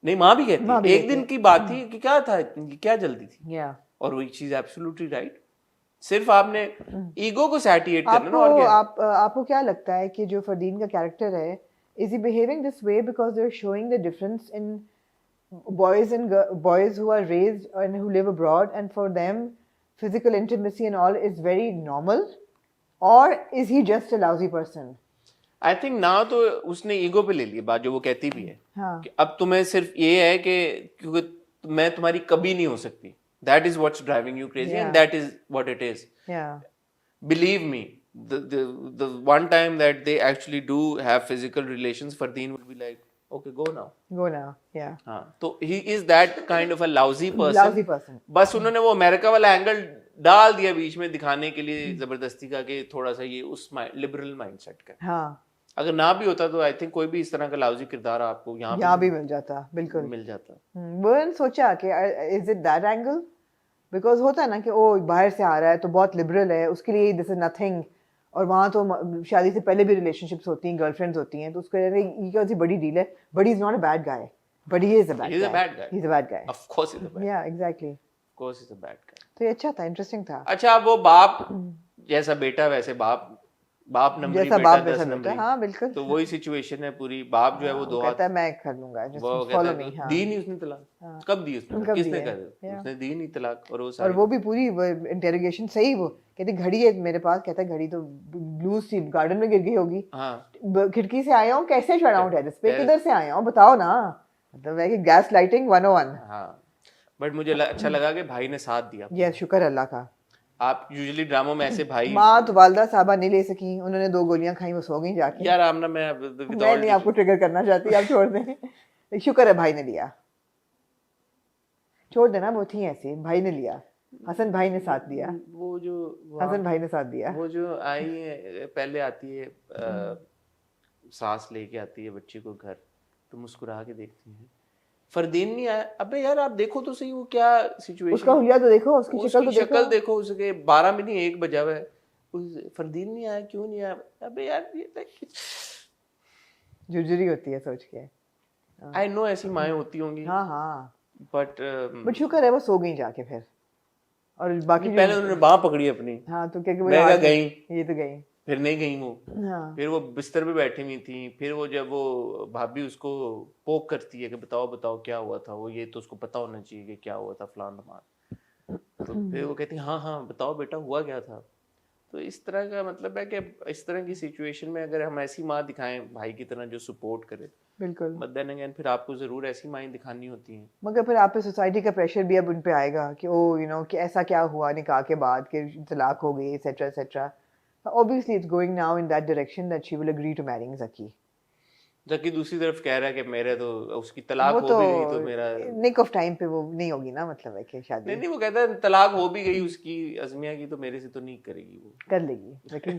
नहीं, माँ भी कहती माँ भी है एक कहती दिन है. की बात थी कि क्या था, क्या जल्दी थी। Yeah. और वही चीज एब्सोल्युटली राइट। सिर्फ आपने ईगो को सैटिएट करना ना, और क्या। आपको क्या लगता है कि जो फरदीन का कैरेक्टर है, is he behaving this way because they're showing the difference in boys who are raised and who live abroad, and for them physical intimacy and all is very normal, or is he just a lousy person? I think ना तो उसने ego पे ले ली बात, जो वो कहती भी है हाँ. कि अब तुम्हें सिर्फ ये है कि क्योंकि मैं तुम्हारी कभी नहीं हो सकती, that is what's driving you crazy, and that is what it is. Yeah. Believe me, the one time that they actually do have physical relations, Fardeen would be like, okay, go now. Go now. Yeah. हाँ, तो he is that kind of a lousy person. Lousy person. बस उन्होंने वो America वाला angle डाल दिया बीच में दिखाने के लिए जबरदस्ती का, कि थोड़ा सा ये उस लिबरल माइंडसेट का। हाँ. अगर ना भी होता तो आई थिंक कोई भी इस तरह का लाउजी किरदार आपको यहाँ भी मिल जाता. बिल्कुल. मिल जाता। वो सोचा कि is it that angle, because होता है ना कि ओ बाहर से आ रहा है तो बहुत लिबरल है, उसके लिए दिस इज नथिंग, और वहाँ तो शादी से पहले भी रिलेशनशिप्स होती हैं, गर्लफ्रेंड्स होती हैं, तो उसको ये क्या सी बड़ी डील है, but he is not a bad guy, but he is a bad He is a bad guy. He is a bad guy. Of course he's a bad. या exactly. Of course he's a bad guy. तो ये अच्छा था, interesting था. अच्छा, अब वो बाप जैसा बेटा वैसे बाप नंबरी जैसा बेटा बाप 10 वैसा नंबरी। बेटा. हाँ बिल्कुल. तो वही सिचुएशन है पूरी। बाप जो है वो दो हाथ, कहता है मैं कर लूंगा, वो जस्ट कहता फॉलो है मी. हाँ. दी नहीं उसने तलाक। कब दी उसने? कब किसने दी है? कर? Yeah. उसने दी नहीं तलाक। और वो और सारी वो भी पूरी इंटेरोगेशन सही, वो कहते घड़ी है मेरे पास, कहता है घड़ी तो लूज सी गार्डन में गिर गई होगी, हाँ खिड़की से आया हूँ, कैसे चढ़ा हूँ टेरेस पे, किधर से आया हूँ बताओ ना. मतलब है कि गैस लाइटिंग 101. हाँ। बट मुझे अच्छा लगा कि भाई ने साथ दिया। ये शुक्र अल्लाह का. आप यूजुअली ड्रामों में ऐसे भाई, माँ तो वालदा साहबा नहीं ले सकी, उन्होंने 2 गोलियां खाई, वो सो गई जाके. यार आमना मैं मैं नहीं आपको ट्रिगर करना चाहती, आप छोड़ दें. शुक्र है भाई ने लिया. छोड़ देना, वो थी ऐसी, भाई ने लिया, हसन भाई ने साथ दिया, वो जो हसन भाई ने साथ दिया। वो जो आई है, पहले आती है सांस लेके आती है बच्ची को घर, तो मुस्कुरा के देखती है। फरदीन नहीं आया, अबे यार आप देखो तो सही वो क्या सिचुएशन, उसका हुलिया तो देखो, उसकी शक्ल तो देखो, उसके 12 में नहीं 1 बजा हुआ है, फरदीन नहीं आया, क्यों नहीं आया? अबे यार ये झुरझुरी होती है सोच के। आई नो ऐसी माएँ होती होंगी, हाँ बट शुक्र है वो सो गई जाके फिर, और बाकी पहले उन्होंने बांह पकड़ी अपनी, हाँ तो क्या मैं गई, ये तो गई, फिर नहीं गई वो, हाँ फिर वो बिस्तर पे बैठी हुई थी, फिर वो जब वो भाभी उसको पोक करती है कि बताओ क्या हुआ था, वो ये तो उसको पता होना चाहिए कि क्या हुआ था फलान धमाल, तो फिर वो कहती हाँ बताओ बेटा हुआ क्या था। तो इस तरह का मतलब है कि इस तरह की सिचुएशन में अगर हम ऐसी माँ दिखाएं भाई की तरह जो सपोर्ट करे, बिल्कुल, बट देन अगेन फिर आपको जरूर ऐसी माएँ दिखानी होती हैं। मगर फिर आप पे सोसाइटी का प्रेशर भी अब उन पे आएगा कि ओ यू नो कि ऐसा क्या हुआ निकाह के बाद कि तलाक हो गई etcetera etcetera. Obviously it's going now in that direction that she will agree to marrying Zaki. जबकि दूसरी तरफ कह रहा है कि मेरे तो उसकी तलाक वो हो तो भी गई तो मेरा nick of time पे वो नहीं होगी ना, मतलब है कि शादी नहीं वो कहता है तलाक हो भी गई उसकी अज़मिया की तो मेरे से तो नहीं करेगी वो, कर लेगी, लेकिन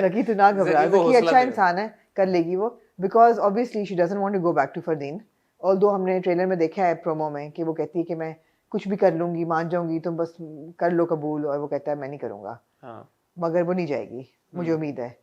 Zaki तो ना घबरा, ज़की को Zaki हौसला अच्छा देगा। इंसान है, कर लेगी वो, because obviously she doesn't want to go back to Fardeen, although हमने ट्रेलर में देखा है प्रोमो में कि वो कहती है कि मैं कुछ भी कर लूंगी, मान जाऊंगी, तुम बस कर लो कबूल, और वो कहता है मैं नहीं करूंगा, हाँ मगर वो नहीं जाएगी, मुझे उम्मीद है।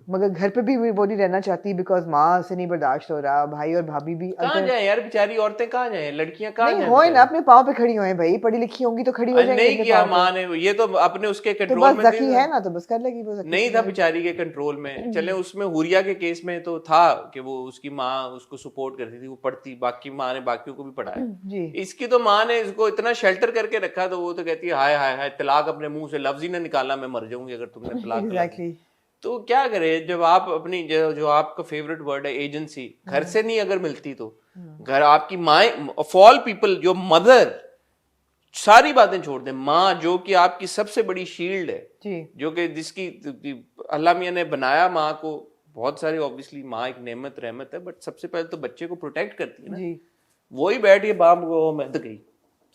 मगर घर पे भी वो नहीं रहना चाहती बिकॉज माँ से नहीं बर्दाश्त हो रहा, भाई और भाभी भी कहाँ जाए यार, बेचारी औरतें कहाँ जाए, लड़कियां कहाँ नहीं जाए होए ना, अपने पाँव पे खड़ी होए भाई, पढ़ी लिखी होंगी तो खड़ी हो जाएंगी नहीं अपने किया पाँव पे। माँ ने, ये तो अपने उसके तो कंट्रोल बस में ज़की है ना, तो बस कर लेगी वो, ज़की नहीं था बेचारी के कंट्रोल में। चले उसमें हुरिया के केस में तो था कि वो उसकी माँ उसको सपोर्ट करती थी, वो पढ़ती, बाकी माँ ने बाकियों को भी पढ़ाया। जी, इसकी तो माँ ने इसको इतना शेल्टर करके रखा, तो वो तो कहती है हाय हाय हाय तलाक अपने मुंह से लफ्ज ही ना निकालना, मैं मर जाऊंगी अगर तुमने तलाक दिला दी। एग्जैक्टली। तो क्या करे, जब आप अपनी जो आपका फेवरेट वर्ड है एजेंसी, घर से नहीं अगर मिलती तो घर आपकी माए ऑफ ऑल पीपल, जो मदर, सारी बातें छोड़ दें, माँ जो कि आपकी सबसे बड़ी शील्ड है, जी, जो कि जिसकी अल्लाह मियां ने बनाया माँ को, बहुत सारी ऑब्वियसली माँ एक नेमत रहमत है, बट सबसे पहले तो बच्चे को प्रोटेक्ट करती है ना, जी, वही बैठ के बाप को मैं तो गई,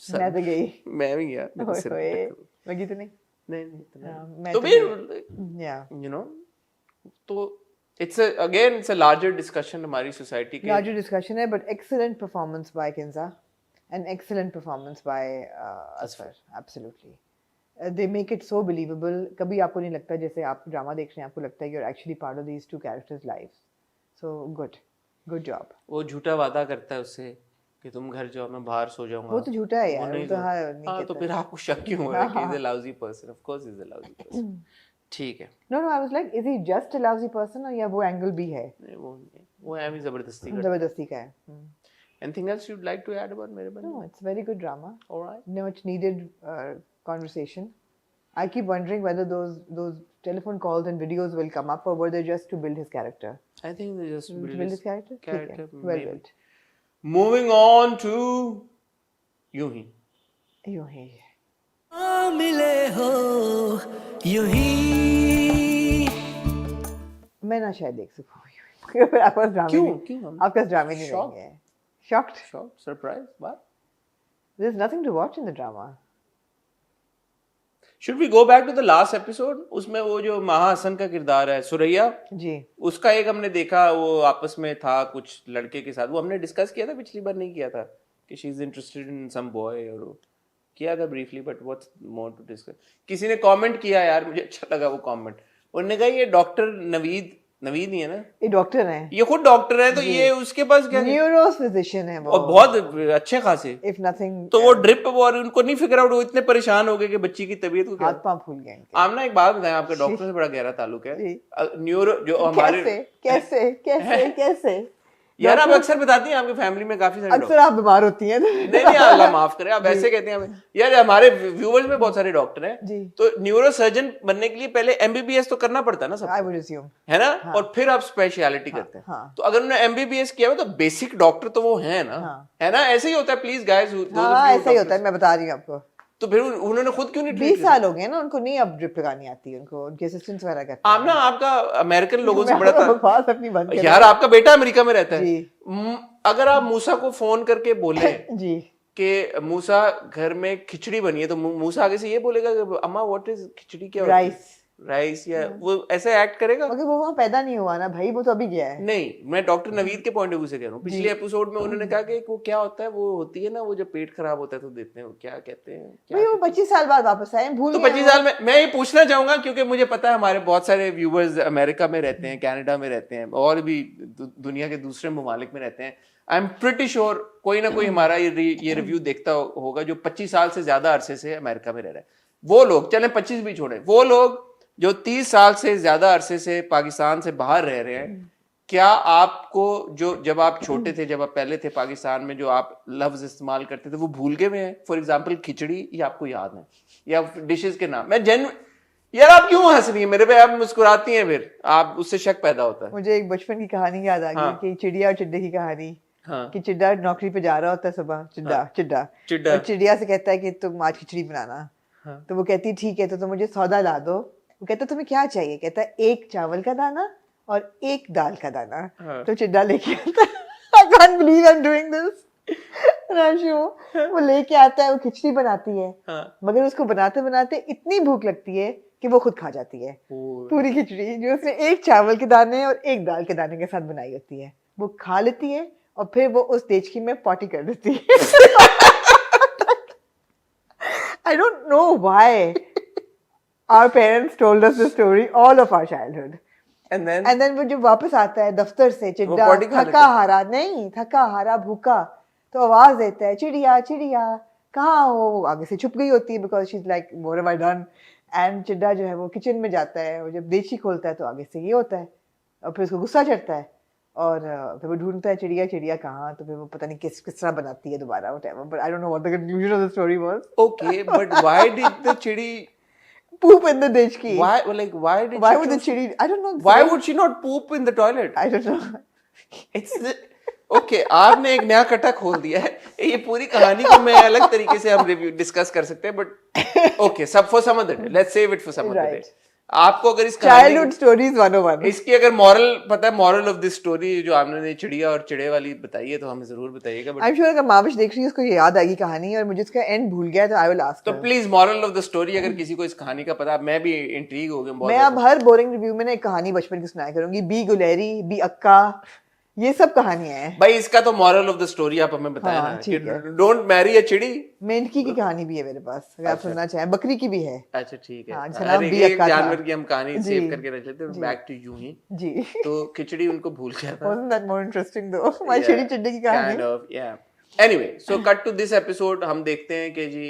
मैं तो गई, मैं भी गया, मेरे सिर पे टक्कर हुई। लगी तो नहीं, नहीं इतना हाँ, नहीं। मैं तो तो फिर या यू नो, तो it's again it's a larger discussion हमारी सोसाइटी के। लार्जर डिस्कशन है, but excellent performance by Kinza and excellent performance by Asfar, absolutely they make it so believable. कभी आपको नहीं लगता जैसे आप ड्रामा देख रहे हैं, आपको लगता है you are actually part of these two characters lives, so good job. वो झूठा वादा करता है उससे कि तुम घर जाओ मैं बाहर सो जाऊंगा, वो तो झूठा है यार, वो नहीं तो हाँ हाँ, नहीं तो कहता। फिर आपको शक क्यों है कि is a lousy person? Of course is a lousy person. ठीक है, No, I was like, is he just a lousy person, or या वो एंगल भी है, नहीं वो है भी जबरदस्ती करता जबरदस्ती का है? है। Anything else you'd like to add about मेरे बने? No, it's very good drama. Alright. Much needed conversation. I keep wondering whether those telephone calls and videos will come up, or were they just to build his character? I think they just To build his character? ठीक है, character well maybe. built. Moving on to यूं ही यूं ही। मिले हो यूं ही। मैं ना शायद देख सकूं, फिर आपके पास ड्रामे क्यों? नहीं, क्यों? आपके पास ड्रामे नहीं Shocked? रहेंगे। Shocked? Shock surprise what? There's nothing to watch in the drama. Should we go back to the last episode? उसमें वो जो महा हसन का किरदार है सुरैया, जी, उसका एक हमने देखा, वो आपस में था कुछ लड़के के साथ, वो हमने डिस्कस किया था पिछली बार, नहीं किया था कि she is interested in some boy, और वो किया था briefly, but what's more to discuss. किसी ने कमेंट किया यार, मुझे अच्छा लगा वो कमेंट, उन्होंने कहा ये डॉक्टर नवीद नहीं है ना, ये डॉक्टर है, ये खुद डॉक्टर है, तो ये उसके पास क्या, न्यूरो फिजिशियन है वो, और बहुत अच्छे खासे, if nothing तो वो ड्रिप, और उनको नहीं फिगर आउट, वो इतने परेशान हो गए कि बच्ची की तबीयत को क्या। हाथ पांव फूल गए इनके। आप ना एक बात बताएं, आपके डॉक्टर से बड़ा गहरा ताल्लुक है, जी। न्यूरो जो हमारे कैसे यार आप अक्सर बताती हैं आपकी फैमिली में काफी सारे अक्सर आप बीमार होती हैं। नहीं अल्लाह माफ करे, आप ऐसे कहते हैं हमें। यार हमारे व्यूअर्स में बहुत सारे डॉक्टर हैं, जी। तो न्यूरो सर्जन बनने के लिए पहले एमबीबीएस तो करना पड़ता है ना सब, I would assume. है ना, और फिर आप स्पेशलिटी करते हैं। हाँ। तो अगर उन्होंने एमबीबीएस किया हो तो बेसिक डॉक्टर तो वो है ना, है ना, ऐसे ही होता है। प्लीज गाइस, हाँ, ऐसा ही होता है, मैं बता रही हूँ आपको। तो फिर उन्होंने खुद क्यों नहीं 20 साल हो गए ना उनको, नहीं अब ड्रिप लगानी आती है उनको, उनके असिस्टेंट्स वगैरह करते हैं। आप ना आपका अमेरिकन लोगों से बड़ा बकवास अपनी बंद करो। यार आपका बेटा अमेरिका में रहता है, जी। अगर आप मूसा को फोन करके बोले जी कि मूसा घर में खिचड़ी बनी है तो मूसा आगे से ये बोलेगा कि अम्मा व्हाट इज खिचड़ी, क्या राइस या वो ऐसे एक्ट करेगा? मगर वो वहाँ पैदा नहीं हुआ ना भाई, वो तो अभी गया है। नहीं, मैं डॉक्टर नवीद के पॉइंट ऑफ व्यू से कह रहा हूँ। पिछले एपिसोड में उन्होंने कहा कि वो क्या होता है, वो होती है ना वो जब पेट खराब होता है तो देते हैं, वो क्या कहते हैं, भाई वो 25 साल बाद वापस आए, भूल तो 25 साल में मैं ये पूछना चाहूंगा क्योंकि मुझे पता है हमारे बहुत सारे व्यूवर्स अमेरिका में रहते हैं, कनाडा में रहते हैं और भी दुनिया के दूसरे ममालिक में रहते हैं। आई एम प्रिटी श्योर कोई ना कोई हमारा ये रिव्यू देखता होगा जो 25 साल से ज्यादा अरसे से अमेरिका में रह रहा है। वो लोग, चले 25 भी छोड़े, वो लोग जो 30 साल से ज्यादा अरसे से पाकिस्तान से बाहर रह रहे हैं, क्या आपको जो जब आप छोटे थे, जब आप पहले थे पाकिस्तान में, जो आप लफ्ज इस्तेमाल करते थे वो भूल गए हुए हैं? फॉर एग्जाम्पल खिचड़ी, ये आपको याद है या डिशेस के नाम? मैं यार आप क्यों हंस रही है मेरे पे? आप मुस्कुराती हैं, फिर आप उससे शक पैदा होता है। मुझे एक बचपन की कहानी याद आ गई कि चिड़िया और चिड्डे की कहानी। कि चिड्डा नौकरी पे जा रहा होता है सुबह, चिड्डा चिड़िया से कहता है कि तुम आज खिचड़ी बनाना। तो वो कहती है ठीक है, तो तुम मुझे सौदा ला दो। वो कहता तुम्हें क्या चाहिए? कहता है 1 चावल का दाना और 1 दाल का दाना। तो चिड्डा लेके आता है, I can't believe I'm doing this Rashu. वो लेके आता है, वो खिचड़ी बनाती है, मगर उसको बनाते बनाते इतनी भूख लगती है कि वो खुद खा जाती है पूरी खिचड़ी जो उसने 1 चावल के दाने और 1 दाल के दाने के साथ बनाई होती है। वो खा लेती है और फिर वो उस देचकी में पॉटी कर देती है। I don't know why our parents told us this story all of our childhood. And then वो जब वापस आता है दफ्तर से, चिड्डा थका हारा भूखा, तो आवाज देता है चिड़िया चिड़िया कहाँ हो? वो आगे से छुप गई होती है because she is like what have I done. And Chidda जो है वो किचन में जाता है और जब देची खोलता है तो आगे से ये होता है और फिर उसको गुस्सा चढ़ता है और फिर वो ढूंढता है चिड़िया चिड़िया कहाँ। तो फिर वो पता नहीं किस तरह बनाती है दोबारा whatever, but I don't know what the conclusion of the story was. Okay, but why did the chidi poop in the dechki? Why would the chidi? I don't know. Why would she not poop in the toilet? I don't know. Okay आपने एक नया कटा खोल दिया है। ये पूरी कहानी को मैं अलग तरीके से हम रिव्यू डिस्कस कर सकते हैं, बट ओके सब for some other day, let's save it for some other day. आपको अगर इस चाइल्डहुड स्टोरीज 101 इसकी अगर मॉरल पता है, मॉरल ऑफ दिस स्टोरी जो आपने चिड़िया और चिड़े वाली बताई है तो हमें जरूर बताइएगा। बट आई एम श्योर अगर माविश देख रही है उसको ये याद आएगी कहानी और मुझे इसका एंड भूल गया तो आई विल आस्क। तो please moral of the story अगर किसी को इस कहानी का पता, मैं भी इंट्रीग हो गया। मैं अब हर बोरिंग रिव्यू में ना एक कहानी बचपन की सुनाया करूंगी, बी गुलेरी बी अक्का, ये सब कहानियां हैं भाई। इसका तो मॉरल ऑफ द स्टोरी आप हमें बताया ना कि डोंट मैरी अ चिड़ी। मेंढकी की कहानी भी है मेरे पास अगर आप सुनना चाहें, बकरी की भी है। अच्छा ठीक है, हर एक जानवर की हम कहानी सेव करके रख लेते हैं। बैक टू यू ही जी। तो खिचड़ी उनको भूल गया था। Wasn't that more interesting though? My चिड़ी चिड्डी की कहानी। Kind of, yeah. Anyway, so cut to this episode। हम देखते हैं कि जी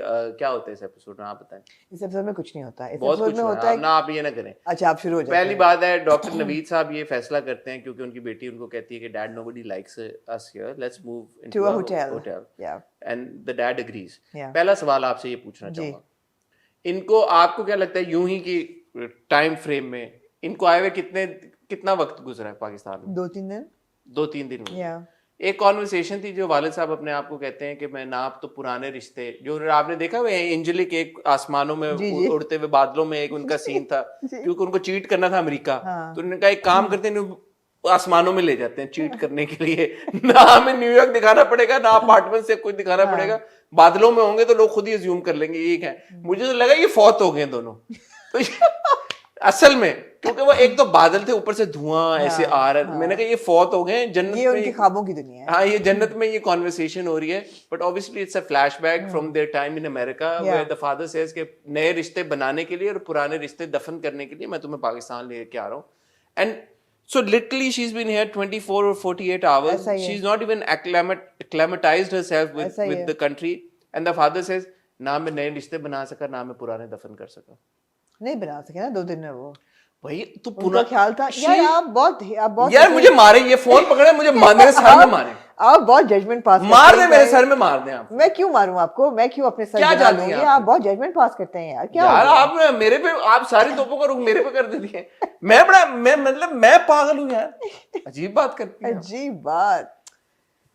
क्या होता है इस एपिसोड में, आप बताएं। इस एपिसोड में कुछ नहीं होता है। इस बहुत एपिसोड कुछ में होता है ना, आप ये ना करें। अच्छा आप शुरू हो जाइए। पहली बात है डॉक्टर नवीद साहब ये फैसला करते हैं क्योंकि उनकी बेटी उनको कहती है कि dad nobody likes us here, let's move into a hotel. And the dad agrees. पहला सवाल आपसे ये पूछना चाहूंगा, इनको आपको क्या लगता है यूं ही की टाइम फ्रेम में इनको आए हुए कितना वक्त गुजरा है पाकिस्तान में? 2-3 दिन। एक कॉन्वर्सेशन थी जो वालिद साहब अपने आप को कहते हैं कि मैं ना आप तो पुराने रिश्ते, जो आपने देखा हुआ एंजेलिक एक आसमानों में उड़ते हुए बादलों में एक उनका सीन था क्योंकि उनको चीट करना था अमेरिका। तो उन्होंने कहा एक काम करते हैं, आसमानों में ले जाते हैं चीट करने के लिए। ना हमें न्यूयॉर्क दिखाना पड़ेगा ना अपार्टमेंट से कुछ दिखाना पड़ेगा, बादलों में होंगे तो लोग खुद ही अज्यूम कर लेंगे ये है। मुझे तो लगा ये फौत हो गए दोनों। तो असल में क्योंकि वो एक तो बादल थे ऊपर से धुआं ऐसे आ रहा है, मैंने कहा ये फौत हो गए जन्नत में, ये उनके ख्वाबों की दुनिया है। हाँ ये जन्नत में ये कॉन्वर्सेशन हो रही है। But obviously it's a flashback from their time in America where the father says कि नए रिश्ते बनाने के लिए और पुराने रिश्ते दफन करने के लिए मैं तुम्हें पाकिस्तान लेके आ रहा हूँ। And so literally she's been here 24 or 48 hours. She's not even acclimatized herself with the country. And the father says ना मैं नए रिश्ते बना सका ना मैं पुराने दफन कर सका। नहीं बना सके ना 2 दिन में वो भाई तो पूरा ख्याल था यार। आप बहुत यार मुझे मारे, ये फोन पकड़े मुझे मेरे सर में मारे। आप बहुत जजमेंट पास मार दे मेरे सर में, मार दे आप। मैं क्यों मारूं आपको? मैं क्यों अपने सर क्या जालूंगी? आप बहुत जजमेंट पास करते हैं यार। क्या यार आप मेरे पे आप सारी तोपों का रुख मेरे पे कर देती हैं। मैं पागल हूँ यार। अजीब बात करती है। अजीब बात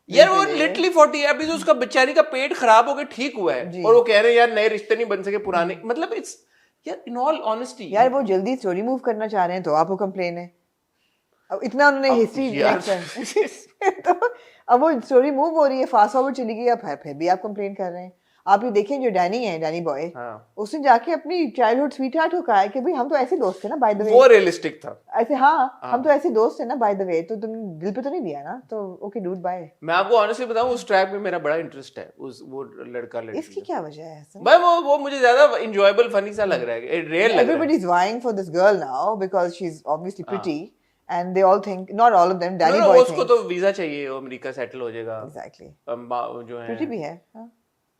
यार वो लिटरली 40 अभी उसका बेचारी का पेट खराब हो गया ठीक हुआ है और वो कह रहे हैं यार नए रिश्ते नहीं बन सके पुराने। मतलब इट्स यार इन ऑल ऑनेस्टी यार वो जल्दी स्टोरी मूव करना चाह रहे हैं तो आपको कंप्लेन है। अब इतना उन्होंने हिस्ट्री तो अब वो स्टोरी मूव हो रही है, फास्ट फॉरवर्ड चली गई, अब फिर भी आप कंप्लेन कर रहे हैं। आप ये देखें जो डैनी है, डैनी बॉय, हाँ। उसने जाके अपनी चाइल्डहुड स्वीटहार्ट को कहा है कि भाई हम तो ऐसे दोस्त थे ना, बाय द वे। वो रियलिस्टिक था ऐसे, हाँ हम तो ऐसे दोस्त थे ना बाय द वे, तो तुम दिल पे तो नहीं दिया ना, तो ओके डूड बाय। मैं आपको ऑनेस्टली बताऊं, उस ट्रैक में मेरा बड़ा इंटरेस्ट है, उस वो लड़का लड़की इसकी क्या वजह है ऐसा? भाई वो मुझे ज्यादा एंजॉयबल फनी सा लग रहा है, रियल लग रहा है। Everybody's vying for this girl now because she's obviously pretty, and they all think, not all of them, Danny No, boy उसको thinks तो वीजा चाहिए, वो अमेरिका सेटल हो जाएगा। exactly। जो है pretty भी है, हाँ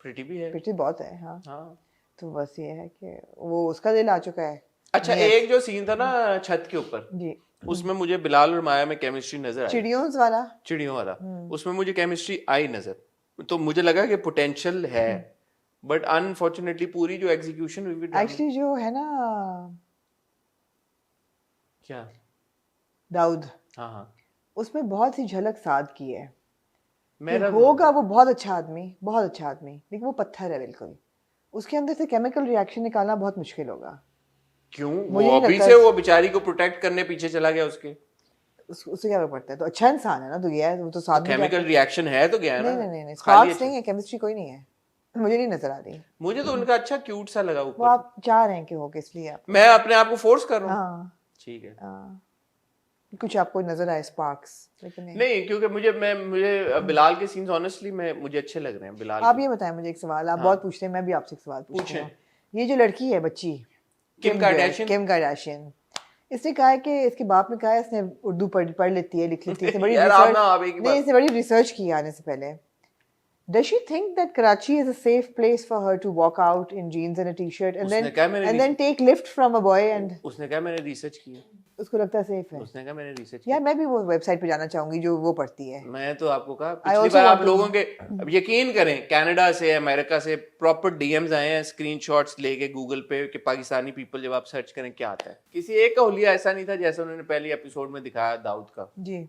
प्रिटी भी है। pretty बहुत है, हाँ। हाँ। तो बस ये है कि वो उसका दिल आ चुका है। अच्छा, एक जो सीन था ना छत के ऊपर, जी, उसमें मुझे बिलाल और माया में केमिस्ट्री नजर आई, चिड़ियों वाला। चिड़ियों वाला, उसमें मुझे केमिस्ट्री आई नजर, तो मुझे लगा कि पोटेंशियल है, बट अनफॉर्चुनेटली पूरी जो एग्जीक्यूशन हुई एक्चुअली जो है ना क्या, दाऊद, हाँ हाँ, उसमें बहुत सी झलक साध की है कि मेरा होगा वो बहुत अच्छा आदमी, बहुत अच्छा आदमी, लेकिन वो पत्थर है बिल्कुल। उसके अंदर से केमिकल रिएक्शन निकालना बहुत मुश्किल होगा। क्यों, मुझे वो नहीं अभी लगता से वो बेचारी को प्रोटेक्ट करने पीछे चला गया उसके, उससे क्या फर्क पड़ता है? तो अच्छा इंसान है ना, तो गया है, वो तो साथ में केमिकल रिएक्शन है तो गया है नहीं ना। नहीं नहीं नहीं, खाली स्पार्क्स नहीं है, केमिस्ट्री कोई नहीं है, मुझे नहीं नजर आ रही। मुझे तो उनका अच्छा क्यूट सा लगा वो ऊपर, आप चाह रहे हैं कि हो, इसलिए आप मैं अपने आप को फोर्स कर रहा हूँ। हाँ ठीक है, कुछ आपको नजर आए स्पार्क्स, लेकिन नहीं। नहीं क्योंकि मुझे बिलाल के सीन्स ऑनेस्टली मुझे अच्छे लग रहे हैं बिलाल आप के। ये बताएं मुझे एक सवाल, आप बहुत पूछते हैं, मैं भी आपसे एक सवाल पूछती पूछें। हूँ। ये जो लड़की है बच्ची किम कार्दाशियन, किम कार्दाशियन, इसने कहा है कि इसके बाप ने कहा है इसने उर्दू पढ़ लेती है, लिख लेती है, इसने बड़ी यार आप ना रिसर्च आप एक ही नहीं, बात, इसने बड़ी रिसर्च की आने से पहले। Does she think that Karachi is a safe place for her to walk out in jeans and a t-shirt and उसने कहा मैंने then take lift from a boy and उसने कहा मैंने रिसर्च की है, उसको लगता है सेफ है? उसने कहा मैंने रिसर्च यार मैं भी वो वेबसाइट पे जाना चाहूंगी जो वो पढ़ती है। मैं तो आपको कहा I पिछली also बार आप want to- लोगों के, अब यकीन करें, कनाडा से अमेरिका से प्रॉपर डीएम्स आए हैं, स्क्रीनशॉट्स लेके गूगल पे कि पाकिस्तानी पीपल जब आप सर्च करें क्या आता है। किसी एक का हुलिया ऐसा नहीं था जैसे उन्होंने पहले एपिसोड में दिखाया दाऊद का। जी,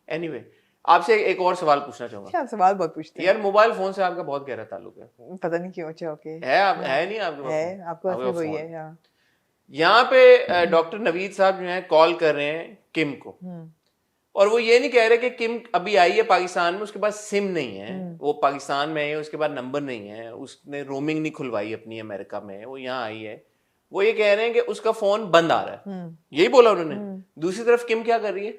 एनीवे, आपसे एक और सवाल पूछना चाहूंगा। क्या आप सवाल बहुत पूछते हैं यार मोबाइल फोन से आपका बहुत गहरा ताल्लुक है, पता नहीं क्यों। अच्छा ओके, है नहीं आपके पास है फोन? आपके पास आपके में पास वही फोन। है, हाँ। यहाँ पे डॉक्टर नवीद साहब जो है कॉल कर रहे हैं किम को, और वो ये नहीं कह रहे कि किम अभी आई है पाकिस्तान में, उसके पास सिम नहीं है, वो पाकिस्तान में है, उसके पास नंबर नहीं है, उसने रोमिंग नहीं खुलवाई अपनी अमेरिका में, वो यहाँ आई है। वो ये कह रहे हैं कि उसका फोन बंद आ रहा है, यही बोला उन्होंने। दूसरी तरफ किम क्या कर रही है?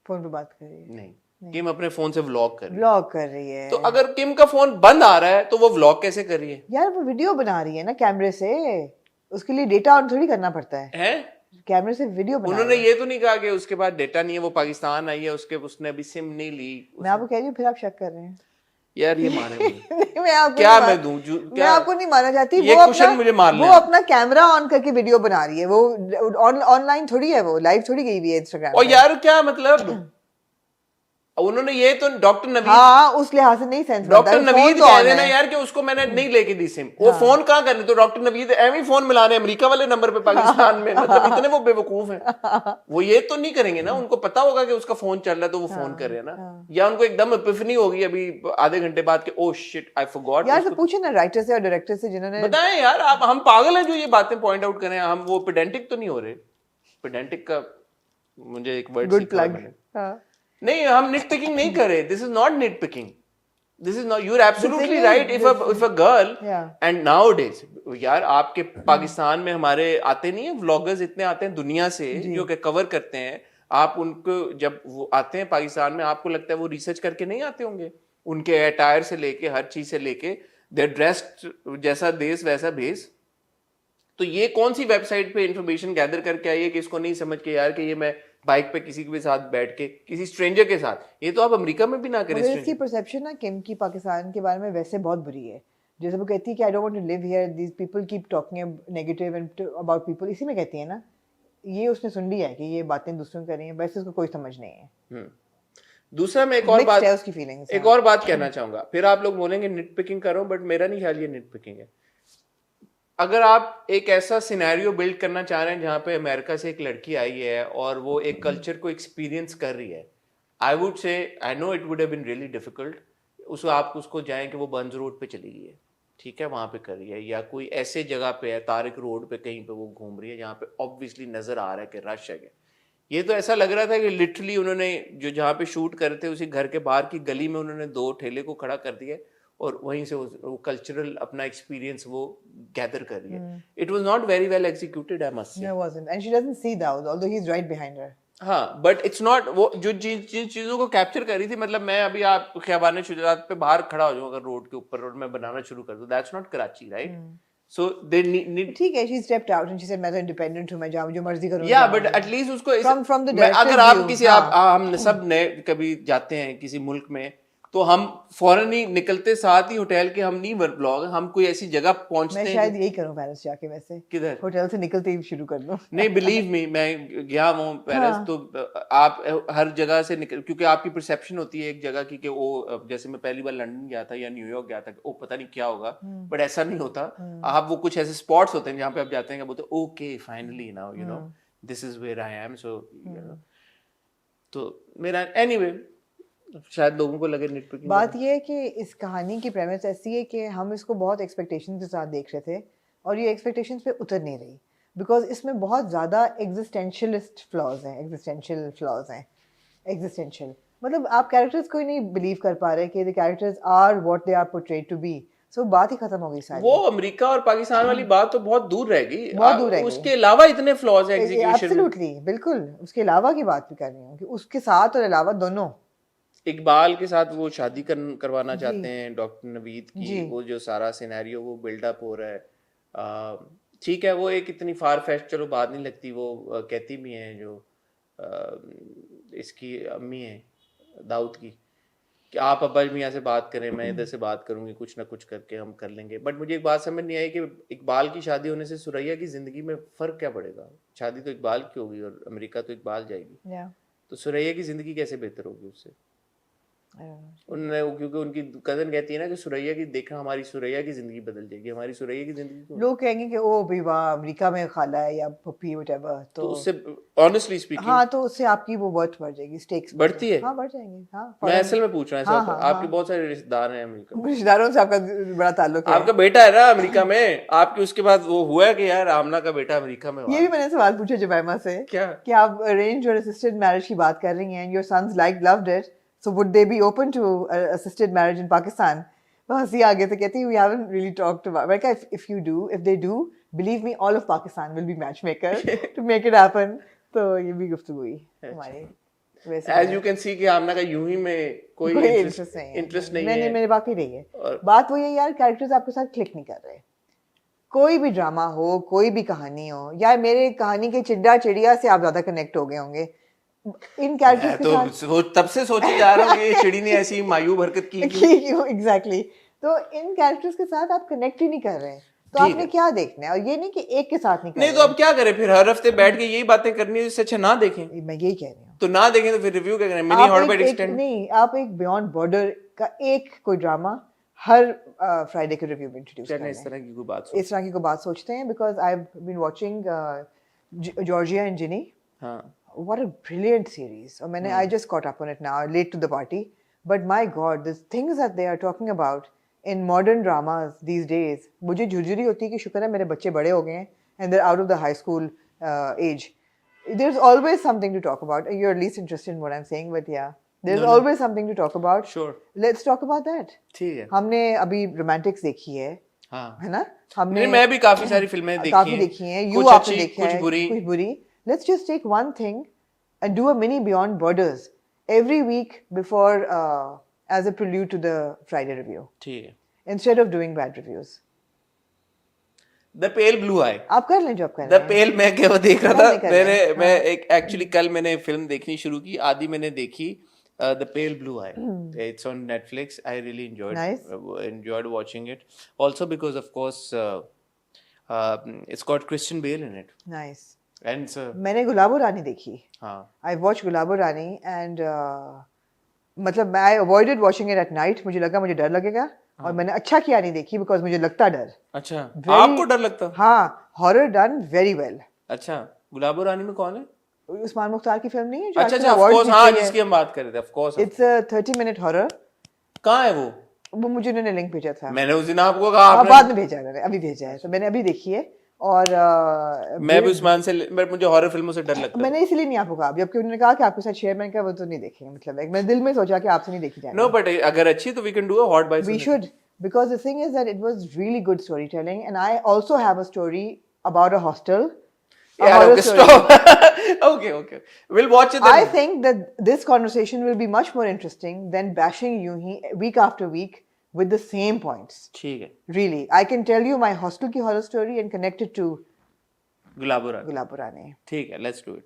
फोन पे बात कर रही है, नहीं, किम अपने फोन से व्लॉग कर रही है। व्लॉग कर रही है। तो अगर किम का फोन बंद आ रहा है तो वो व्लॉग कैसे कर रही है? यार वो वीडियो बना रही है ना कैमरे से, उसके लिए डेटा ऑन थोड़ी करना पड़ता है, हैं? कैमरे से वीडियो बना उन्होंने रही है। ये तो नहीं कहा कि उसके पास डेटा नहीं है, वो पाकिस्तान आई है, उसने अभी सिम नहीं ली। मैं आपको कह रही हूँ, फिर आप शक कर रहे हैं। यार ये माने मुझे। नहीं, मैं आपको क्या नहीं मैं मान- दूं मैं आपको नहीं मानना चाहती। ये वो क्वेश्चन मुझे मारना वो है। अपना कैमरा ऑन करके वीडियो बना रही है, वो ऑनलाइन थोड़ी है, वो लाइव थोड़ी गई हुई है इंस्टाग्राम और पे। यार क्या मतलब, उन्होंने ये तो डॉक्टर नवीद, हाँ उस लिहाज से नहीं सेंस डॉक्टर नवीद कह देना है। यार कि उसको मैंने नहीं लेके दी सिम, वो फोन कहाँ करने, तो डॉक्टर नवीद एवं फोन मिलाने अमेरिका वाले नंबर पे पाकिस्तान में, मतलब इतने वो बेवकूफ हैं। वो ये तो नहीं करेंगे ना, उनको पता होगा कि उसका फोन चल रहा है तो वो फोन कर रहे हैं ना, या उनको एकदम एपिफनी होगी अभी आधे घंटे बाद के, ओ शिट आई फॉरगॉट। यार तो पूछे ना राइटर से और डायरेक्टर से जिन्होंने बताएं यार, आप हम पागल हैं जो ये बातें पॉइंट आउट करें, हम वो पेडेंटिक तो नहीं हो रहे। पेडेंटिक का मुझे एक वर्ड गुड प्लग। नहीं, हम निट पिकिंग नहीं कर रहे, this is not nit picking, this is not, you are absolutely right. If a girl and nowadays, यार आपके पाकिस्तान में हमारे आते नहीं है व्लॉगर्स, इतने आते हैं दुनिया से जो कि कवर करते हैं, आप उनको जब वो आते हैं पाकिस्तान में, आपको लगता है वो रिसर्च करके नहीं आते होंगे? उनके अटायर से लेके हर चीज से लेके, दे ड्रेस्ड जैसा देश वैसा भेस। तो ये कौन सी वेबसाइट पे इंफॉर्मेशन गैदर करके आई है कि इसको नहीं समझ के यार कि ये मैं बाइक पे किसी के साथ बैठ के किसी स्ट्रेंजर के साथ, ये तो आप अमेरिका में भी ना करें। मगर इसकी परसेप्शन ना किम की पाकिस्तान के बारे में वैसे बहुत बुरी है। जैसे वो कहती है कि I don't want to live here, these people keep talking negative and about people, इसी में कहती है ना, ये उसने सुन लिया है कि ये बातें दूसरों कर रही हैं, वैसे उसको कोई समझ नहीं है। दूसरा मैं एक और बात, उसकी फीलिंग्स, एक और बात कहना चाहूंगा, फिर आप लोग बोलेंगे निट पिकिंग करो, बट मेरा नहीं ख्याल ये निट पिकिंग है। अगर आप एक ऐसा सिनेरियो बिल्ड करना चाह रहे हैं जहां पे अमेरिका से एक लड़की आई है और वो एक कल्चर को एक्सपीरियंस कर रही है, I would say, I know it would have been really difficult, उसको आप उसको जाएं कि वो बंज रोड पे चली गई है, ठीक है, वहां पे कर रही है, या कोई ऐसे जगह पे है तारिक रोड पे कहीं पे वो घूम रही है जहां पे ऑब्वियसली नजर आ रहा है कि रश है, ये तो ऐसा लग रहा था कि लिटरली उन्होंने जो जहाँ पे शूट कर रहे थे उसी घर के बाहर की गली में उन्होंने 2 ठेले को खड़ा कर दिया और वहीं से वो कल्चरल अपना एक्सपीरियंस वो गैदर कर रही है. It was not very well executed, I must say. No, it wasn't. And she doesn't see that, although he's right behind her. हाँ, बट इट्स नॉट वो जो जिन चीजों को कैप्चर कर रही थी, मतलब मैं अभी आप ख़ियाबान शुजात पे बाहर खड़ा हो जाऊँ अगर रोड के ऊपर और मैं बनाना शुरू कर दूँ, that's not Karachi, right? So they need. ठीक है, she stepped out and she said मैं तो इंडिपेंडेंट हूँ, मैं जो मर्जी करूँ. या बट एटलीस्ट उसको from the अगर director's आप view, किसी हाँ. हम सब ने कभी जाते हैं किसी मुल्क में तो हम फौरन ही निकलते साथ ही होटल के हम नहीं ब्लॉग, हम कोई ऐसी जगह पहुंचते हैं. मैं शायद यही करूँ पेरिस जाके, वैसे किधर होटल से निकलते ही शुरू कर दूँ. नहीं, बिलीव मी, मैं गया हूँ पेरिस. तो आप हर जगह से निकल, क्योंकि आपकी परसेप्शन होती है एक जगह की कि वो, जैसे मैं पहली बार लंदन गया था या न्यूयॉर्क गया था, ओ पता नहीं क्या होगा, बट ऐसा नहीं होता. आप वो कुछ ऐसे स्पॉट्स होते हैं जहाँ पे आप जाते हैं, बोलते okay finally now you know this is where I am. So तो मेरा एनीवे शायद लोगों को लगे निटपिकिंग. बात ये है कि इस कहानी की प्रेमिस ऐसी है कि हम इसको बहुत एक्सपेक्टेशंस के साथ देख रहे थे और ये एक्सपेक्टेशंस पे उतर नहीं रही, बिकॉज इसमें बहुत ज़्यादा एग्जिस्टेंशियलिस्ट फ्लॉज हैं. एग्जिस्टेंशियल मतलब आप कैरेक्टर्स को ही नहीं बिलीव कर पा रहे कि the characters are what they are portrayed to be. So बात ही खत्म हो गई सारी. वो अमेरिका और पाकिस्तान वाली बात तो बहुत दूर रह गई. बहुत दूर रह गई. उसके अलावा इतने फ्लॉज हैं एग्जीक्यूशन में. एब्सोल्युटली, बिल्कुल उसके अलावा की बात भी कर रही हूँ कि उसके साथ और अलावा दोनों. इकबाल के साथ वो शादी करवाना चाहते हैं डॉक्टर नवीद की, वो जो सारा सिनेरियो वो बिल्डअप हो रहा है. ठीक है, वो एक इतनी फार फेस्ट चलो बात नहीं लगती. वो कहती भी हैं जो इसकी अम्मी है दाऊद की कि आप अब्बास मियाँ से बात करें, मैं इधर से बात करूंगी, कुछ ना कुछ करके हम कर लेंगे. बट मुझे एक बात समझ नहीं आई कि इकबाल की शादी होने से सुरैया की जिंदगी में फर्क क्या पड़ेगा? शादी तो इकबाल की होगी और अमेरिका तो इकबाल जाएगी. तो सुरैया की जिंदगी कैसे बेहतर होगी उससे? उन्होंने, क्योंकि उनकी कजन कहती है ना कि सुरैया की देखा हमारी सुरैया की जिंदगी बदल जाएगी, हमारी सुरैया की जिंदगी. लोग कहेंगे कि ओ भाई वाह अमेरिका में खाला है या पप्पी व्हाटएवर. तो उससे ऑनेस्टली स्पीकिंग, हाँ, तो उससे आपकी वो वर्थ बढ़ जाएगी, स्टेक्स बढ़ती है. हाँ, बढ़ जाएंगे. हाँ, मैं असल में पूछ रहा हूँ, हाँ, आपके बहुत सारे रिश्तेदार हैं अमेरिका में. रिश्तेदारों से आपका बड़ा ताल्लुक है. आपका बेटा है ना अमेरिका में, आपके उसके बाद वो हुआ है कि यार आमना का बेटा अमेरिका में. ये भी मैंने सवाल पूछा जमाइमा से, क्या कि आप अरेंज और असिस्टेड मैरिज की बात कर रही हैं, your sons loved it, so would they be open to assisted marriage in Pakistan? तो हंसी आगे से कहती we haven't really talked about. मैं कहा if they do, believe me, all of Pakistan will be matchmaker to make it happen. तो ये भी गुफ्तगू हुई हमारी. As you can see कि आमना का यूं ही में कोई इंटरेस्ट नहीं है. नहीं, मेरे बाकी रही है. बात वो ये यार, कैरेक्टर्स आपके साथ क्लिक नहीं कर रहे. कोई भी ड्रामा हो, कोई भी कहानी हो, यार मेरे कहानी के चिड्डा चिड़िया से आप ज्यादा कनेक्ट हो गए होंगे इन कैरेक्टर्स के साथ. तो तब से सोचे जा रहा हूँ कि चिड़ी ने ऐसी मायूब हरकत की क्यों. एग्जैक्टली. तो इन कैरेक्टर्स के साथ आप कनेक्ट ही नहीं कर रहे हैं, तो आपने क्या देखना है? और ये नहीं कि एक के साथ नहीं तो अब क्या करें फिर? हर हफ्ते बैठ के यही बातें करनी है, इससे अच्छा ना देखें. मैं यही कह रही हूँ. तो ना देखें तो फिर रिव्यू क्या करें? मिनी हॉटबेड एक्सटेंड नहीं, आप एक बियॉन्ड बॉर्डर का एक कोई ड्रामा हर फ्राइडे के रिव्यू में इंट्रोड्यूस करें. इस तरह की कोई बात सोचते हैं, because I have been watching Georgia and Ginny. हाँ, what a brilliant series. I mean, I just caught up on it now, late to the party. But my God, the things that they are talking about in modern dramas these days, मुझे झुरझुरी होती है कि शुक्र है मेरे बच्चे बड़े हो गए हैं and they're out of the high school age. There's always something to talk about. You're least interested in what I'm saying, but yeah, there's always something to talk about. Sure. Let's talk about that. ठीक है. हमने अभी Romantics देखी है. हाँ. है ना? हमने मैं भी काफी सारी फिल्में देखी हैं. You आपने देखी है. कुछ बुरी. Let's just take one thing and do a mini Beyond Borders every week before as a prelude to the Friday review. ठीक है. Instead of doing bad reviews. The Pale Blue Eye. आप कर लें जो आप कर The Pale मैं क्या देख रहा था. मैं एक एक्चुअली कल मैंने फिल्म देखनी शुरू की, आधी मैंने देखी. The Pale Blue Eye. It's on Netflix. I really enjoyed watching it. Also because of course it's got Christian Bale in it. Nice. And मैंने गुलाबो रानी देखी. हाँ. I watched Gulabo Rani and मतलब I avoided watching it at night. मुझे लगा मुझे डर लगेगा और मैंने अच्छा किया नहीं देखी because मुझे लगता डर. अच्छा. आपको डर लगता? हाँ. Horror done very well. अच्छा. गुलाबो रानी में कौन है? उस्मान मुख्तार की फिल्म नहीं है? अच्छा, of course, हाँ, जिसकी हम बात कर रहे थे, of course. It's a 30-minute horror. कहाँ है वो? वो मुझे उन्होंने लिंक भेजा था. मैंने उस दिन आपको कहा. बाद में भेजा है, अभी भेजा है. तो मैंने अभी देखी है. और मैं भी उस्मान से, बट मुझे हॉरर फिल्मों से डर लगता है. मैंने इसलिए नहीं आपको कहा, जबकि उन्होंने कहा कि आपके साथ शेयर, मैंने कहा वो तो नहीं देखेंगे, मतलब एक मैंने दिल में सोचा कि आपसे नहीं देखी जाएगी. No, but अगर अच्छी तो we can do a hot bites. We should, because the thing is that it was really good storytelling, and I also have a story about a hostel. A Yeah, horror okay, story. stop. Okay. We'll watch it then. I think that this conversation will be much more interesting than bashing Yuhi week after week with the same points. ठीक है. Really, I can tell you my hostel ki horror story and connect it to गुलाबोरा. Gulabpurane. ठीक है, let's do it.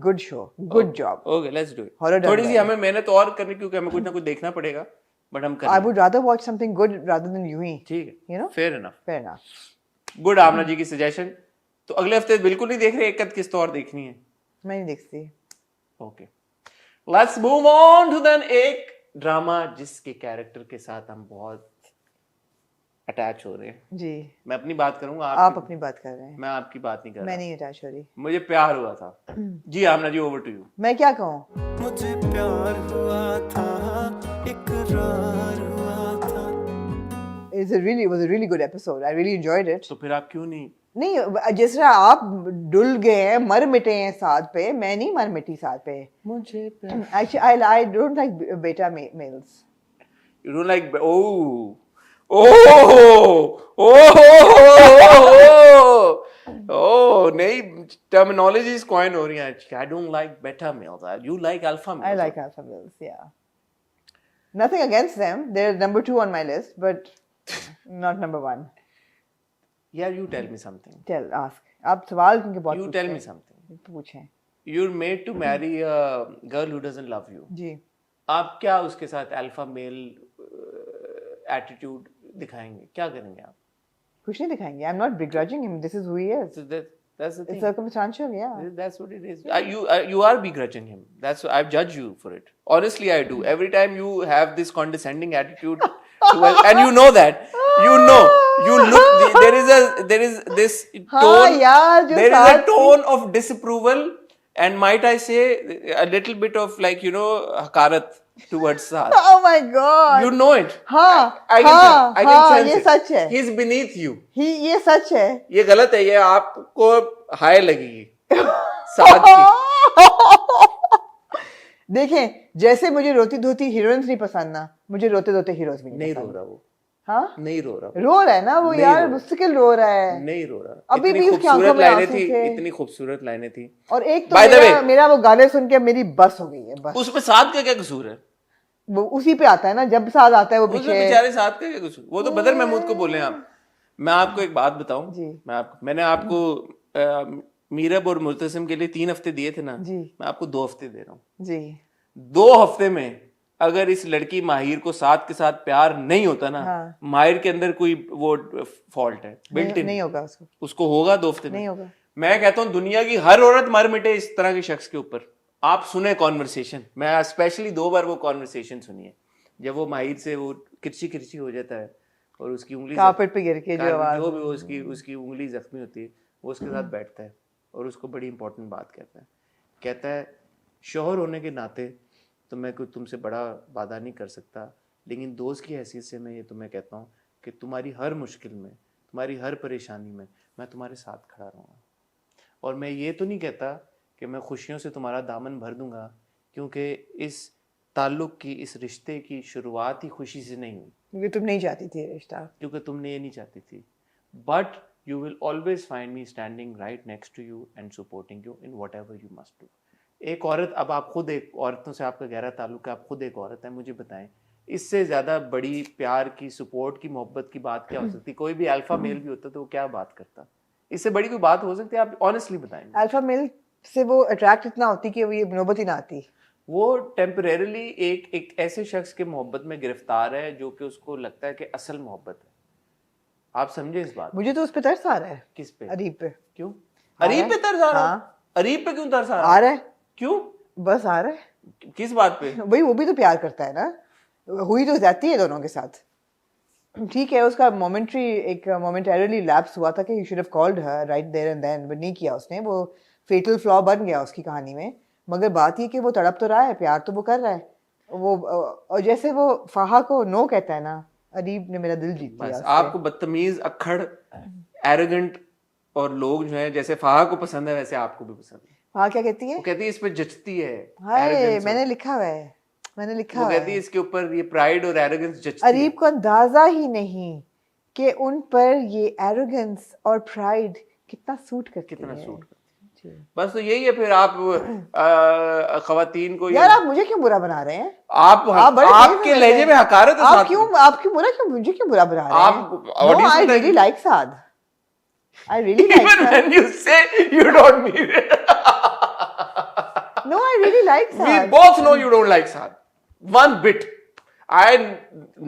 Good show. Good job. Okay, let's do it. Horror done थोड़ी सी well. हमें मेहनत और करनी, क्योंकि हमें कुछ ना कुछ देखना पड़ेगा, बट हम I करेंगे. would rather watch something good rather than Yuhi. ठीक है. You know? Fair enough. Fair enough. Good आमना जी की सजेशन. तो अगले हफ्ते बिल्कुल नहीं देख रहे, एक किस्त और देखनी है. मैं नहीं देखती. Okay. Let's move on to then एक ड्रामा जिसके कैरेक्टर के साथ हम बहुत अटैच हो रहे हैं. जी. मैं अपनी बात करूंगा, आप अपनी बात कर रहे हैं. मैं आपकी बात नहीं कर मैं रहा. नहीं अटैच हो रही. मुझे प्यार हुआ था. जी आमना जी, ओवर टू यू. मैं क्या कहूँ? मुझे प्यार हुआ था, इकरार हुआ था. It was a really good episode. I really enjoyed it. तो फिर आप क्यों नहीं? नहीं, जिस तरह आप डुल गए हैं, मर मिटे हैं साथ पे, मैं नहीं मर मिटी साथ पे. मुझे प्यार. Actually, I don't like beta males. You don't like, नहीं, terminologies coin हो रही हैं. I don't like beta males. You like alpha males. I like alpha males, yeah. Nothing against them. They're number 2 on my list, but not number 1. Yeah, you tell me something. Ask. आप सवाल क्योंकि बहुत You पूछते tell हैं. me something. पूछें. You're made to marry a girl who doesn't love you. जी. आप क्या उसके साथ अल्फा मेल एटीट्यूड दिखाएंगे? क्या करेंगे आप? कुछ नहीं दिखाएंगे. I'm not begrudging him. This is who he is. So that's the thing. It's circumstantial, yeah. That's what it is. You are begrudging him. I've judged you for it. Honestly, I do. Every time you have this condescending attitude, and you know that. You look. There is this tone. यार, जो There is a साथ tone of disapproval, and might I say a little bit of hakarat towards Saad. Oh my God. You know it. हाँ. I can sense ये it. सच है. He's beneath you. ये सच है. ये गलत है. ये आपको हाय लगेगी. साथ की. देखें, जैसे मुझे रोती धोती हीरोइंस नहीं पसंद ना, मुझे रोते धोते हीरोज भी नहीं पसंद. रो रहा वो. हाँ? नहीं रो रहा. रो रहा है ना वो नहीं यार, रो रहा. मुश्किल रो रहा है. नहीं रो रहा. अभी इतनी भी उसकी आंखों खूबसूरत में लाइनें आंसू थी. थे. इतनी खूबसूरत लाइनें थी. और एक तो By the मेरा वो गाने सुन के मेरी बस हो गई है. बस उसमें साथ का क्या कसूर है? वो उसी पे आता है ना, जब साथ आता है वो उसमें पीछे. बेचारे साथ का क्या कसूर? वो तो बदर महमूद को बोले आप. मैं आपको एक बात बताऊं. जी. मैंने आपको मीरब और मुर्तसिम के लिए 3 हफ्ते दिए थे ना. जी. मैं आपको 2 हफ्ते दे रहा हूँ. जी. 2 हफ्ते में अगर इस लड़की माहिर को साथ के साथ प्यार नहीं होता ना, हाँ. माहिर के अंदर कोई वो फॉल्ट है बिल्ट इन. नहीं होगा उसको होगा 2 हफ्ते में. नहीं होगा. मैं कहता हूँ दुनिया की हर औरत मर मिटे इस तरह के शख्स के ऊपर. आप सुने कॉन्वर्सेशन. मैं स्पेशली 2 बार वो कॉन्वर्सेशन सुनी है, जब वो माहिर से वो किरची हो जाता है और उसकी उंगली कारपेट पे गिर के जो आवाज, जो भी वो उसकी उंगली जख्मी होती है, वो उसके साथ बैठता है और उसको बड़ी इंपॉर्टेंट बात कहता है शौहर होने के नाते तो मैं कोई तुमसे बड़ा वादा नहीं कर सकता, लेकिन दोस्त की हैसियत से मैं ये तुम्हें कहता हूँ कि तुम्हारी हर मुश्किल में, तुम्हारी हर परेशानी में मैं तुम्हारे साथ खड़ा रहूँगा. और मैं ये तो नहीं कहता कि मैं खुशियों से तुम्हारा दामन भर दूंगा, क्योंकि इस ताल्लुक़ की, इस रिश्ते की शुरुआत ही खुशी से नहीं हुई. क्योंकि तुम नहीं चाहती थी रिश्ता. क्योंकि तुमने ये नहीं चाहती थी. But you will always find me standing right next to you and supporting you in whatever you must do. एक औरत, अब आप खुद एक औरतों से आपका गहरा ताल्लुक है, आप खुद एक औरत है, मुझे बताएं इससे ज़्यादा बड़ी प्यार की, सपोर्ट की, मोहब्बत की बात क्या हो सकती? कोई भी अल्फा मेल भी होता तो वो क्या बात करता? इससे बड़ी कोई बात हो सकती है? आप ऑनेस्टली बताएं. अल्फा मेल से वो अट्रैक्ट इतना होती कि वो ये नौबत ही ना आती. वो टेम्परेरली एक ऐसे शख्स के मोहब्बत में गिरफ्तार है जो कि उसको लगता है कि असल मोहब्बत है. आप समझे इस बात? मुझे तो उस पे तरस आ रहा है. किस पे? अरीब पे. क्यों अरीब पे तरस आ रहा है? हाँ. अरीब पे क्यों तरस आ रहा है? क्यों? बस आ रहा है. किस बात पे? भाई वो भी तो प्यार करता है ना. हुई तो जाती है दोनों के साथ. ठीक है, उसका मोमेंटरीली लैप्स हुआ था कि he should have called her right there and then, but नहीं किया उसने. वो फेटल फ्लॉ बन गया उसकी कहानी में. मगर बात ये कि वो तड़प तो रहा है, प्यार तो वो कर रहा है. वो और जैसे वो फाहा को नो कहता है ना, अरीब ने मेरा दिल जीत लिया. आपको बदतमीज, अक्खड़, एरोगेंट और लोग जो है जैसे फाहा को पसंद है वैसे आपको भी पसंद है। हाँ क्या कहती है? वो कहती है इस पे जचती है हाय arrogance मैंने लिखा हुआ है, मैंने लिखा वो हुआ कहती है है। इसके ऊपर ये प्राइड और एरोगेंस जचती है। अरीब को अंदाजा ही नहीं कि उन पर ये एरोगेंस और प्राइड कितना सूट करती कितना है। सूट करती जी। बस तो यही है फिर आप खवातीन को यार आप मुझे क्यों बुरा बना रहे हैं? आप बड़े आपके तेज हैं लहजे में हकारत है आप साथ क्यों में। आप क्यों बुरा क्यों मुझे क्यों बुरा बना रहे हैं? आप No, audience I में really like Saad. I really like even Saad. when you say you don't mean it. No, I really like We Saad. both know you don't like Saad. One bit. I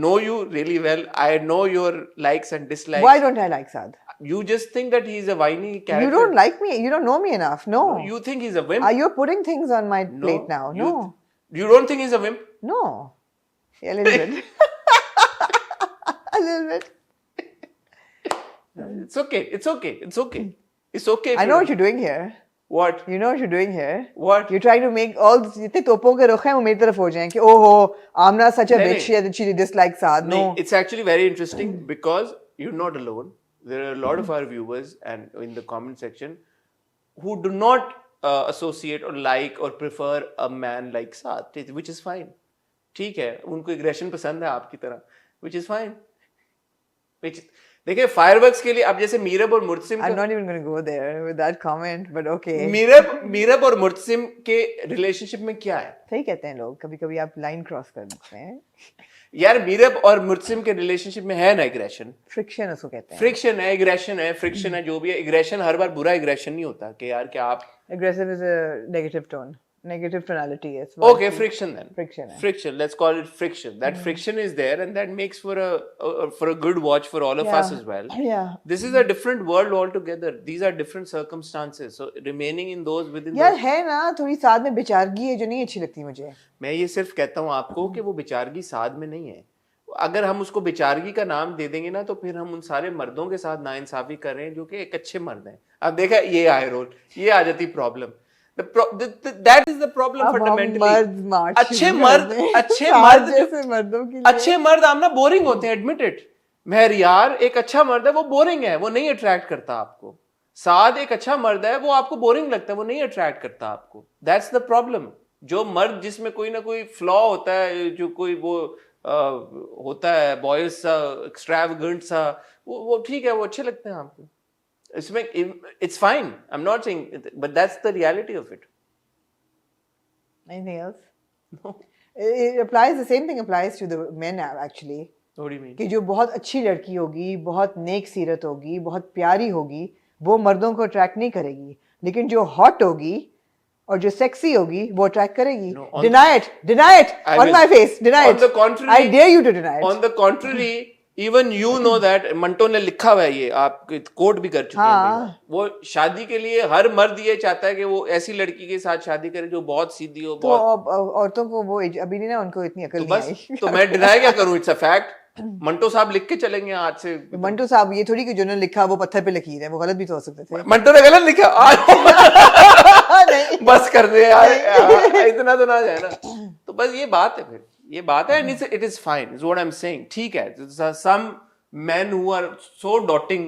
know you really well. I know your likes and dislikes. Why don't I like Saad? You just think that he's a whiny character. You don't like me. You don't know me enough. No. No, you think he's a wimp. Are you putting things on my No, plate now? you- No. You don't think he's a wimp? No. Yeah, a little bit. A little bit. It's okay. It's okay. It's okay. It's okay. if I you know don't- what you're doing here. What? You know what you're doing here. What? You're trying to make all जितने तोपों के रुख हैं वो मेरी तरफ हो जाएं कि ओहो Amna such a नहीं, bitch that she dislikes Saad. No. No, it's actually very interesting because you're not alone. There are a lot of our viewers and in the comment section who do not associate or like or prefer a man like Saad, which is fine. ठीक है, उनको aggression पसंद है आपकी तरह, which is fine. देखिए fireworks के लिए अब जैसे मीरब और Murtasim I'm not even going to go there with that comment, but okay. Meerab और मुर्तसिम के रिलेशनशिप में क्या है? सही कहते हैं लोग, कभी कभी आप लाइन क्रॉस कर देते हैं. यार मीरब और मुर्तसिम के रिलेशनशिप में है ना एग्रेशन, फ्रिक्शन उसको कहते हैं. फ्रिक्शन है, एग्रेशन है, फ्रिक्शन है, जो भी है. एग्रेशन हर बार बुरा एग्रेशन नहीं होता कि यार क्या आप Aggressive is a negative tone, negative tonality. Yes. okay friction then Friction है. friction, let's call it friction. That friction is there and that makes for a good watch for all of us as well. Yeah. This is a different world altogether. These are different circumstances, so remaining in those within यार those, है ना थोड़ी साथ में बेचारगी है जो नहीं अच्छी लगती मुझे. मैं ये सिर्फ कहता हूँ आपको कि वो बेचारगी साथ में नहीं है. अगर हम उसको बेचारगी का नाम दे देंगे ना तो फिर हम उन सारे मर्दों के साथ नाइंसाफी कर रहे हैं जो कि एक अच्छे मर्द हैं. अब देखा ये आए रोल, ये आ जाती problem. That is the problem अब हम fundamentally. मर्द मार्च अच्छे मर्द जैसे मर्दों के लिए अच्छे मर्द आमना बोरिंग होते हैं, एडमिट इट. मेहर यार एक अच्छा मर्द है वो बोरिंग है, वो नहीं अट्रैक्ट करता आपको. साद एक अच्छा मर्द है वो आपको बोरिंग लगता है, वो नहीं अट्रैक्ट करता आपको. That's the problem. जो मर्द जिसमें कोई ना कोई फ्लॉ होता है, जो कोई वो होता है बॉयज सा, एक्सट्रावेगेंट सा, वो ठीक है, वो अच्छे लगते हैं आपको. इसमें it's fine, I am not saying, but that's the reality of it. Anything else? No. It applies, the same thing applies to the men actually. What do you mean? कि जो बहुत अच्छी लड़की होगी, बहुत नेक सीरत होगी, बहुत प्यारी होगी, वो मर्दों को अट्रैक्ट नहीं करेगी. लेकिन जो हॉट होगी और जो सेक्सी होगी वो अट्रैक्ट करेगी. Deny it I on will. my face. Deny On it. the contrary, I dare you to deny it. On the contrary, even you know that Manto ने लिखा हुआ है, ये आप कोट भी कर चुके हैं. हाँ. वो शादी के लिए हर मर्द ये चाहता है कि वो ऐसी लड़की के साथ शादी करे जो बहुत सीधी हो, तो बहुत. औरतों को वो अभी नहीं ना उनको इतनी अकल तो नहीं बस आई. तो मैं डिनाई क्या करूं? It's a fact. मंटो साहब लिख के चलेंगे आज से. मंटो साहब ये थोड़ी कि जो उन्होंने लिखा वो पत्थर पे लकीर है, वो गलत भी तो हो सकते थे. मंटो ने गलत लिखा. नहीं. बस कर दे यार, इतना तो ना जाए ना. तो बस ये बात है, फिर ये बात है. And it is fine, is what I am saying. ठीक है, सम men who are so doting,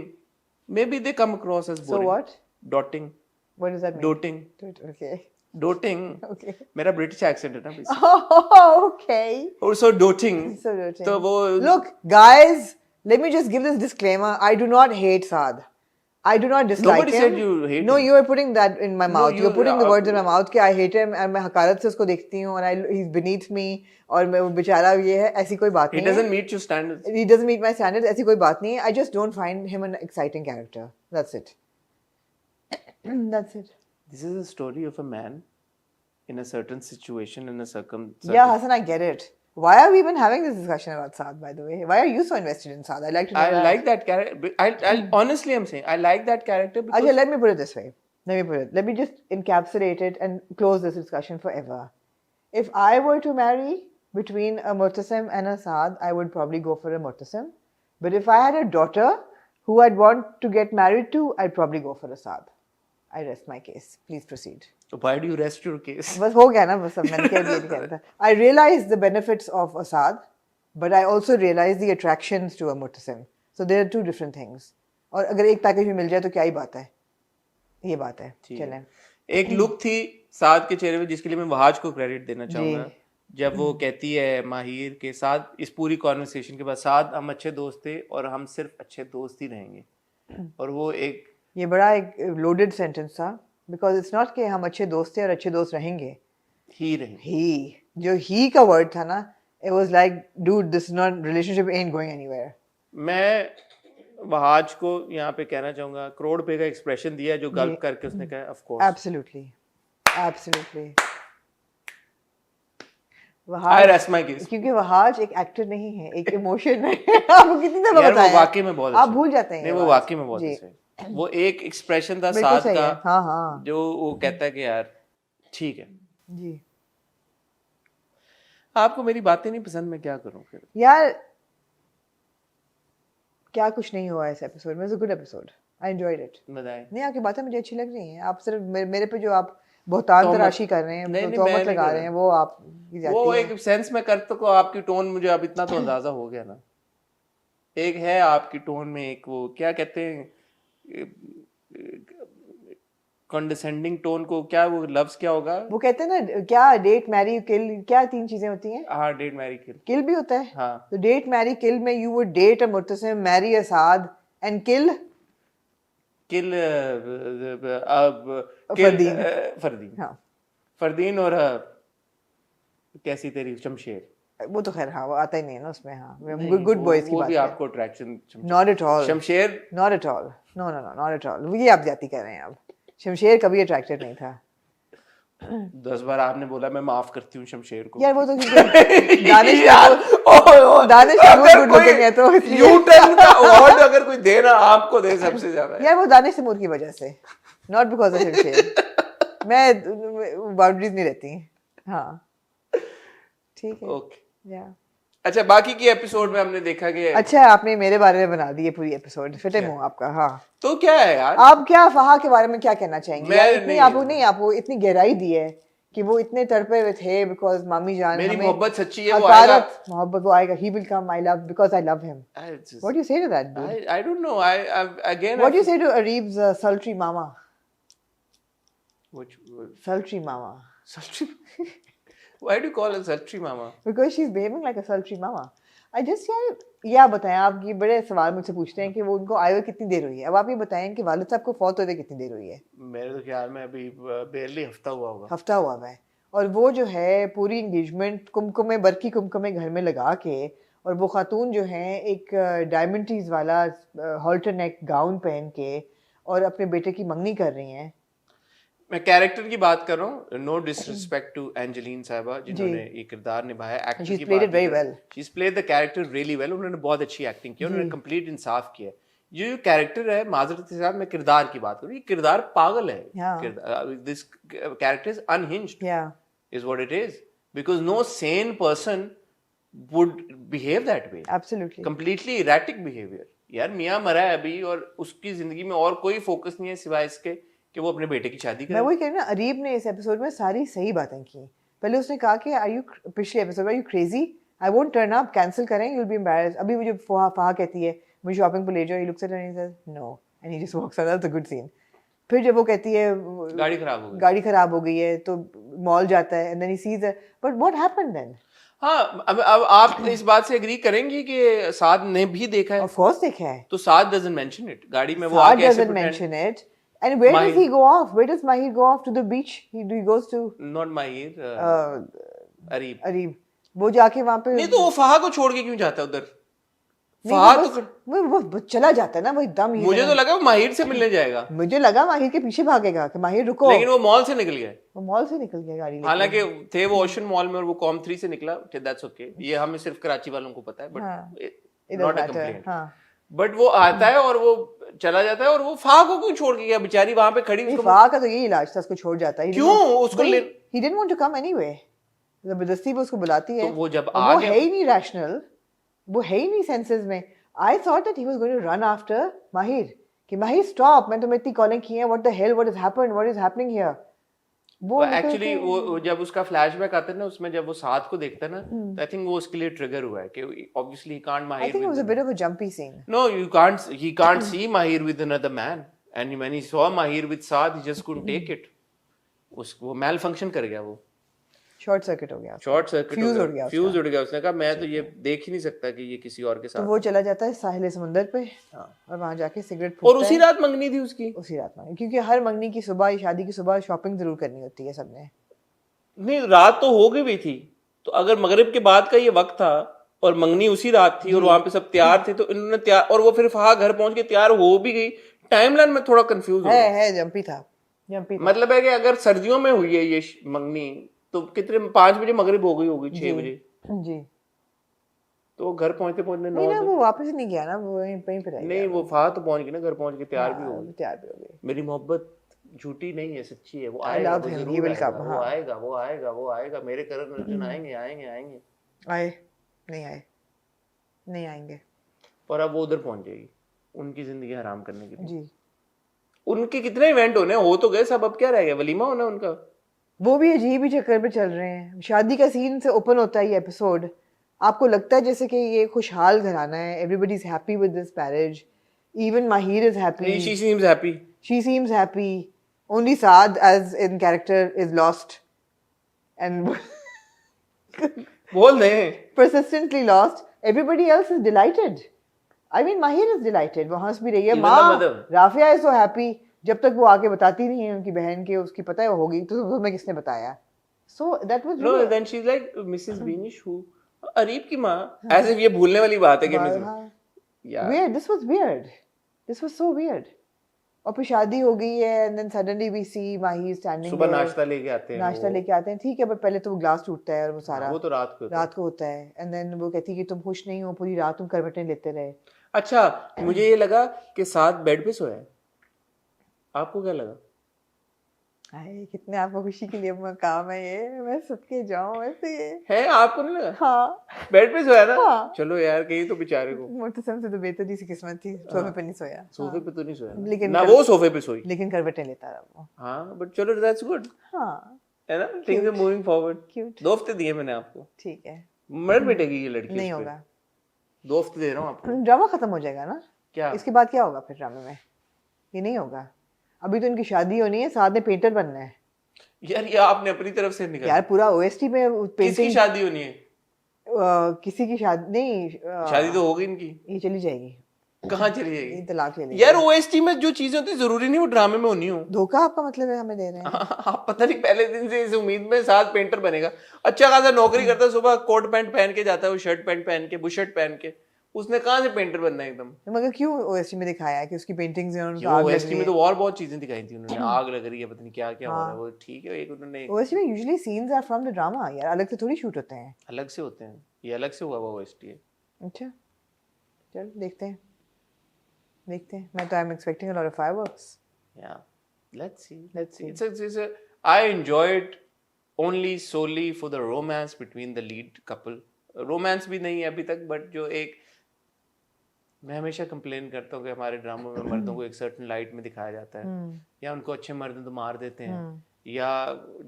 maybe they come across as boring. So what? Doting. What does that mean? Doting. Okay. Doting. Okay. मेरा British accent है ना basically. Oh, okay. Also doting. So doting. तो वो Look, guys, let me just give this disclaimer. I do not hate Saad. I do not dislike Nobody him. said you hate No, him. you are putting that in my mouth. you- You're putting the words in my mouth कि I hate him and मैं हकारत से उसको देखती हूँ और he's beneath me और मैं वो बेचारा ये है, ऐसी कोई बात he नहीं है. doesn't meet your standards. He doesn't meet my standards. ऐसी कोई बात नहीं है. I just don't find him an exciting character. That's it. That's it. This is a story of a man in a certain situation, in a Yeah, Hassan, I get it. Why are we even having this discussion about Saad, by the way? Why are you so invested in Saad? I'd like to know I that. like that character. I honestly am saying I like that character because Okay, let me put it this way. Let me just encapsulate it and close this discussion forever. If I were to marry between a Murtasim and a Saad, I would probably go for a Murtasim. But if I had a daughter who I'd want to get married to, I'd probably go for a Saad. I rest my case. Please proceed. why do you rest your case? बस हो गया ना, बस अब मैंने क्या नहीं कहना था. I realize the benefits of Asad, but I also realize the attractions to a Murtasim. So there are two different things. और अगर एक पैकेज में मिल जाए तो क्या ही बात है, ये बात है। ठीक है। चलें, एक लुक थी साद के चेहरे पे जिसके लिए मैं वहाज को क्रेडिट देना चाहूंगा, जब वो कहती है माहिर के साथ इस पूरी कॉन्वर्सेशन के बाद, साद हम अच्छे दोस्त थे और हम सिर्फ अच्छे दोस्त ही रहेंगे। और वो एक ये बड़ा एक लोडेड सेंटेंस था, बिकॉज इट्स नॉट कि हम अच्छे दोस्त थे और अच्छे दोस्त रहेंगे। ही रहेंगे। ही, जो ही का वर्ड था ना, it was like dude this is not relationship ain't going anywhere. मैं वहाज को यहाँ पे कहना चाहूंगा, करोड़ पे का एक्सप्रेशन दिया जो गल्प करके उसने कहा of course. Absolutely, absolutely. I rest my case. क्योंकि वहाज एक एक्टर नहीं है, एक इमोशन है। आपको कितनी दफा यार बताया वो वाकई में बहुत आप अच्छा भूल जाते हैं। नहीं, ये वो बात। वाकई में बहुत जी। अच्छा है। वो एक एक्सप्रेशन था बिल्कुल साद सही का, है। हाँ हाँ जो वो कहता है कि यार ठीक है, जी। आपको मेरी बातें नहीं पसंद, मैं क्या करूं फिर। यार क्या कुछ नहीं हुआ इस एपिसोड में, it's a good episode, I enjoyed it. बताएं। नहीं, आपकी बातें मुझे अच्छी लग रही हैं, आप सिर्फ मेरे पे जो आप बहुतान तराशी कर रहे हैं, नहीं, नहीं, तोहमत मैं नहीं लगा कर रहे रहा। हैं, वो आप की जाती वो है। एक सेंस में करते को आपकी टोन मुझे अब इतना तो अंदाजा हो गया ना, एक है आपकी टोन में एक वो क्या कहते हैं कंडेसेंडिंग टोन को, क्या वो लफ्ज क्या होगा? वो कहते हैं ना, क्या डेट मैरी किल, क्या 3 चीजें होती हैं? हाँ, डेट मैरी किल। किल भी होता है। हाँ। तो डेट मैरी किल में you would date a Murtasim, marry a Saad and kill Fardeen. Fardeen. हाँ, फरदीन और कैसी तेरी शमशेर। वो तो खैर हाँ, वो आता ही नहीं है ना उसमें। हाँ, गुड बॉयज की वो बात भी है। आपको attraction. Not at all, Shamsher not at all, no no no, not at all. ये आप जाती कर रहे हैं। अब शमशेर कभी अट्रैक्टेड नहीं था। 10 बार आपने बोला, मैं माफ करती हूँ शमशेर को। यार वो तो दानिश यार, दानिश अगर गुड लुकिंग है तो इसलिए। यू टर्न का अवार्ड अगर कोई दे ना, आपको दे सबसे ज्यादा। यार वो दानिश तैमूर की वजह से, नॉट बिकॉज ऑफ शमशेर। मैं बाउंड्रीज नहीं रहती। हाँ ठीक है। ओके। या अच्छा, बाकी की एपिसोड में हमने देखा कि अच्छा, आपने मेरे बारे में बना दी है पूरी एपिसोड, फिटे मुंह आपका। हाँ, तो क्या है यार, आप क्या फहा के बारे में क्या कहना चाहेंगे? मैं यार इतनी नहीं- आपको इतनी गहराई दी है कि वो इतने तड़पे हुए थे बिकॉज मामी जान मेरी हमें मोहब्बत सच्ची है, वो हकारत मोहब्बत वो आएगा। He will come, I love because I love him. आएगा। What do you say to that dude? I don't know. I again. What do you say to Areeb's sultry mama? Which Sultry mama. sultry? Why do you call her sultry mama? Because she's behaving like a sultry mama. I just यार, ये आप बताएं, आप ये बड़े सवाल मुझसे पूछते हैं कि वो उनको आए हुए कितनी देर हुई है। अब आप ये बताएं कि वालिद साहब को फौत होते कितनी देर हुई है? मेरे तो ख्याल में अभी बेरली हफ्ता हुआ होगा। हफ्ता हुआ है। और वो जो है पूरी इंगेजमेंट कुमकुमे बरकी कुमकुमे घर में लगा के, और वो खातून जो है एक डायमंड वाला हॉल्टर नेक गाउन पहन के और अपने बेटे की मंगनी कर रही हैं। मैं कैरेक्टर की बात कर रहा हूँ, नो डिसरिस्पेक्ट टू एंजेलिन साहिबा जिन्होंने ये किरदार निभाया। एक्टर She's की played बात it very नहीं कर- well. She's played the character really well. उन्होंने बहुत अच्छी एक्टिंग की, उन्होंने कंप्लीट इंसाफ किया। ये जो कैरेक्टर है, माजरत के साथ मैं किरदार की बात करूँ, ये किरदार पागल है। Yeah. This character is unhinged Yeah. is what it is, because no sane person would behave that way. Absolutely. Completely erratic behavior. यार मियाँ मरा है अभी और उसकी जिंदगी में और कोई फोकस नहीं है सिवाय इसके कि वो अपने बेटे की शादी करे। मैं वही कह रही हूँ ना, अरीब ने इस एपिसोड में सारी सही बातें की। पहले उसने कहा कि पिछले एपिसोड में, are you crazy, I won't turn up, cancel करें, यू विल बी एम्बैरेस्ड। अभी वो जो फहा कहती है मुझे शॉपिंग पे ले जाओ, he looks at her and says no, and he just walks out. That's a good scene. फिर जब वो कहती है गाड़ी खराब हो गई है तो मॉल जाता है, and then he sees it, but what happened then? हाँ, अब आप इस बात से एग्री करेंगी कि साद ने भी देखा है? ऑफ कोर्स देखा है। तो साद डजंट मेंशन इट। गाड़ी में वो Saad आके ऐसे doesn't mention it. And where does he go off? Where does Mahir go off to the beach? He goes to not माहिर, अरीब। अरीब। वो जाके वहाँ पे नहीं तो वो फहा को छोड़ के क्यों जाता है उधर? नहीं, फहा वो तो बस- वो चला जाता है ना, वो एकदम ही मुझे तो लगा वो माहिर से मिलने जाएगा, मुझे लगा माहिर के पीछे भागेगा कि माहिर रुको। लेकिन वो मॉल से निकल गया। वो मॉल से निकल गया गाड़ी लेके। हालांकि थे वो ओशन मॉल में और वो कॉम 3 से निकला, दैट्स ओके। ये हमें सिर्फ कराची वालों को पता है, but It not doesn't a matter. Complaint. हाँ। बट वो आता है और वो चला जाता है, और वो फा को क्यों छोड़ के गया? बेचारी वहां पे खड़ी, उसको फा का तो यही इलाज था, उसको छोड़ जाता है। क्यों? उसको he didn't want to come anyway. जबरदस्ती वो उसको बुलाती है। तो वो जब वो आ गया, है ही नहीं रैशनल, वो है ही नहीं सेंसेस में। I thought that he was going to run after Mahir. कि Mahir stop, मैं तुम्हें इतनी कॉलिंग की है, what the hell, what has happened, what is happening here? वो एक्चुअली वो जब उसका फ्लैशबैक आता है ना उसमें जब वो साथ को देखता है ना तो आई थिंक वो उसके लिए ट्रिगर हुआ है कि obviously he can't I Mahir think it was a bit of a jumpy scene No, he can't see Mahir with another man. And when he saw Mahir with Saad, he just couldn't take it. वो मैल function कर गया वो short circuit हो गया short circuit fuse उड़ गया fuse उड़ गया उसने कहा मैं तो ये देख ही नहीं सकता कि ये किसी और के तो साथ वो चला जाता है साहिल समंदर पे हाँ। और वहां जाके सिगरेट और फूकता उसी है रात मंगनी थी उसकी उसी रात में क्योंकि हर मंगनी की सुबह शादी की सुबह शॉपिंग जरूर करनी होती है सबने नहीं रात तो हो गई हुई थी तो अगर मगरिब के बाद का ये वक्त था और मंगनी उसी रात थी और वहां पे सब तैयार थे तो इन्होंने तैयार और वो फिर वहां घर पहुंच के तैयार हो भी गई टाइमलाइन में थोड़ा कंफ्यूज हो गया है जंपी था मतलब है कि अगर सर्दियों में हुई है ये मंगनी तो कितने 5 बजे मगरिब हो गई होगी 6 बजे जी तो घर पहुंचते पहुंचते नहीं ना वो वापस नहीं गया ना वो वहीं पे रह नहीं वो फात तो पहुंच गई ना घर पहुंच के तैयार भी हो गई तैयार भी हो गई मेरी मोहब्बत झूठी नहीं है सच्ची है वो I आएगा love वो him, जरूर he will आएगा, come, वो हाँ। आएगा वो आएगा वो आएगा मेरे करण अर्जुन आएंगे आएंगे आएंगे आए नहीं आएंगे और अब वो उधर पहुंच जाएगी उनकी जिंदगी हराम करने के लिए जी उनके कितने इवेंट होने हो तो गए सब अब क्या रह गया वलीमा होना उनका वो भी अजीब ही चक्कर पे चल रहे हैं शादी का सीन से ओपन होता है ये एपिसोड आपको लगता है जैसे कि ये खुशहाल घराना है everybody is happy with this marriage even Mahir is happy she seems happy she seems happy only Saad as in character is lost and बोल दे persistently lost everybody else is delighted I mean Mahir is delighted वो हंस भी रही है Even the माँ mother. Rafia is so happy जब तक वो आके बताती नहीं है उनकी बहन के उसकी पता है वो होगी तो तुम्हें किसने बताया so that was no really then she is like Mrs Beenish who Areeb की माँ ऐसे ये भूलने वाली बात है कि मिसेस यार weird this was so weird और फिर शादी हो गई है and then suddenly we see Mahir standing सुबह there. नाश्ता लेके आते हैं नाश्ता लेके आते हैं ठीक है बट पहले तो वो ग्लास टूटता है और वो सारा वो तो रात को होता है। रात को होता है एंड देन वो कहती है कि तुम खुश नहीं हो पूरी रात तुम करवटें लेते रहे अच्छा मुझे ये लगा कि साथ बेड पे सोया है आपको क्या लगा हाय कितने आपको खुशी के लिए काम है ये मैं सबके जाऊं वैसे ये है आपको नहीं लगा हाँ बेड पे सोया ना हाँ। चलो यार कहीं तो बेचारे को मुर्तसम से तो बेहतरी सी किस्मत थी सोफे पे नहीं सोया सोफे पे तो नहीं सोया लेकिन ना वो सोफे पे सोई लेकिन करवटें लेता रहा वो हाँ बट चलो दैट्स गुड हाँ है ना things are moving forward cute 2 हफ्ते दिए मैंने आपको ठीक है मर बैठेगी ये लड़की नहीं उस पे। होगा 2 हफ्ते दे रहा हूँ आपको ड्रामा खत्म हो जाएगा ना क्या इसके बाद क्या होगा फिर ड्रामे में ये नहीं होगा अभी तो इनकी शादी होनी है साथ में पेंटर बनना है यार ये आपने अपनी तरफ से निकाला यार पूरा ओएसटी में किसकी पेंटिंग शादी होनी है किसी की शादी नहीं शादी तो होगी इनकी ये चली जाएगी कहाँ चली ये जाएगी तलाक ले लेगी यार ओएसटी में जो चीजें होती है जरूरी नहीं वो ड्रामे में होनी हो धोखा आपका मतलब है हमें दे रहे हैं आप पता नहीं पहले दिन से इस उम्मीद में साथ पेंटर बनेगा अच्छा खासा नौकरी करता है सुबह कोट पैंट पहन के जाता है वो शर्ट पैंट पहन के बुशर्ट पहन के उसने कहाँ से पेंटर बनना है एकदम तो मगर क्यों ओएसटी में दिखाया है कि उसकी पेंटिंग्स हैं उनका क्यों आग लग ओएसटी रही में है तो और बहुत चीजें दिखाई थी उन्होंने आग लग रही है पता नहीं क्या क्या हो रहा है वो ठीक है एक उन्होंने ओएसटी में usually scenes are from the drama यार अलग से थोड़ी शूट होते हैं अलग से होते हैं ये अलग से हुआ हुआ ओएसटी है अच्छा चल देखते हैं मैं तो I am expecting a lot of fireworks Yeah, let's see. Let's see. It's a. I enjoy it only solely for the romance between the lead couple. Romance भी नहीं है अभी तक, but जो एक मैं हमेशा कंप्लेन करता हूँ कि हमारे ड्रामों में मर्दों को एक सर्टन लाइट में दिखाया जाता है या उनको अच्छे मर्द हैं तो मार देते हैं या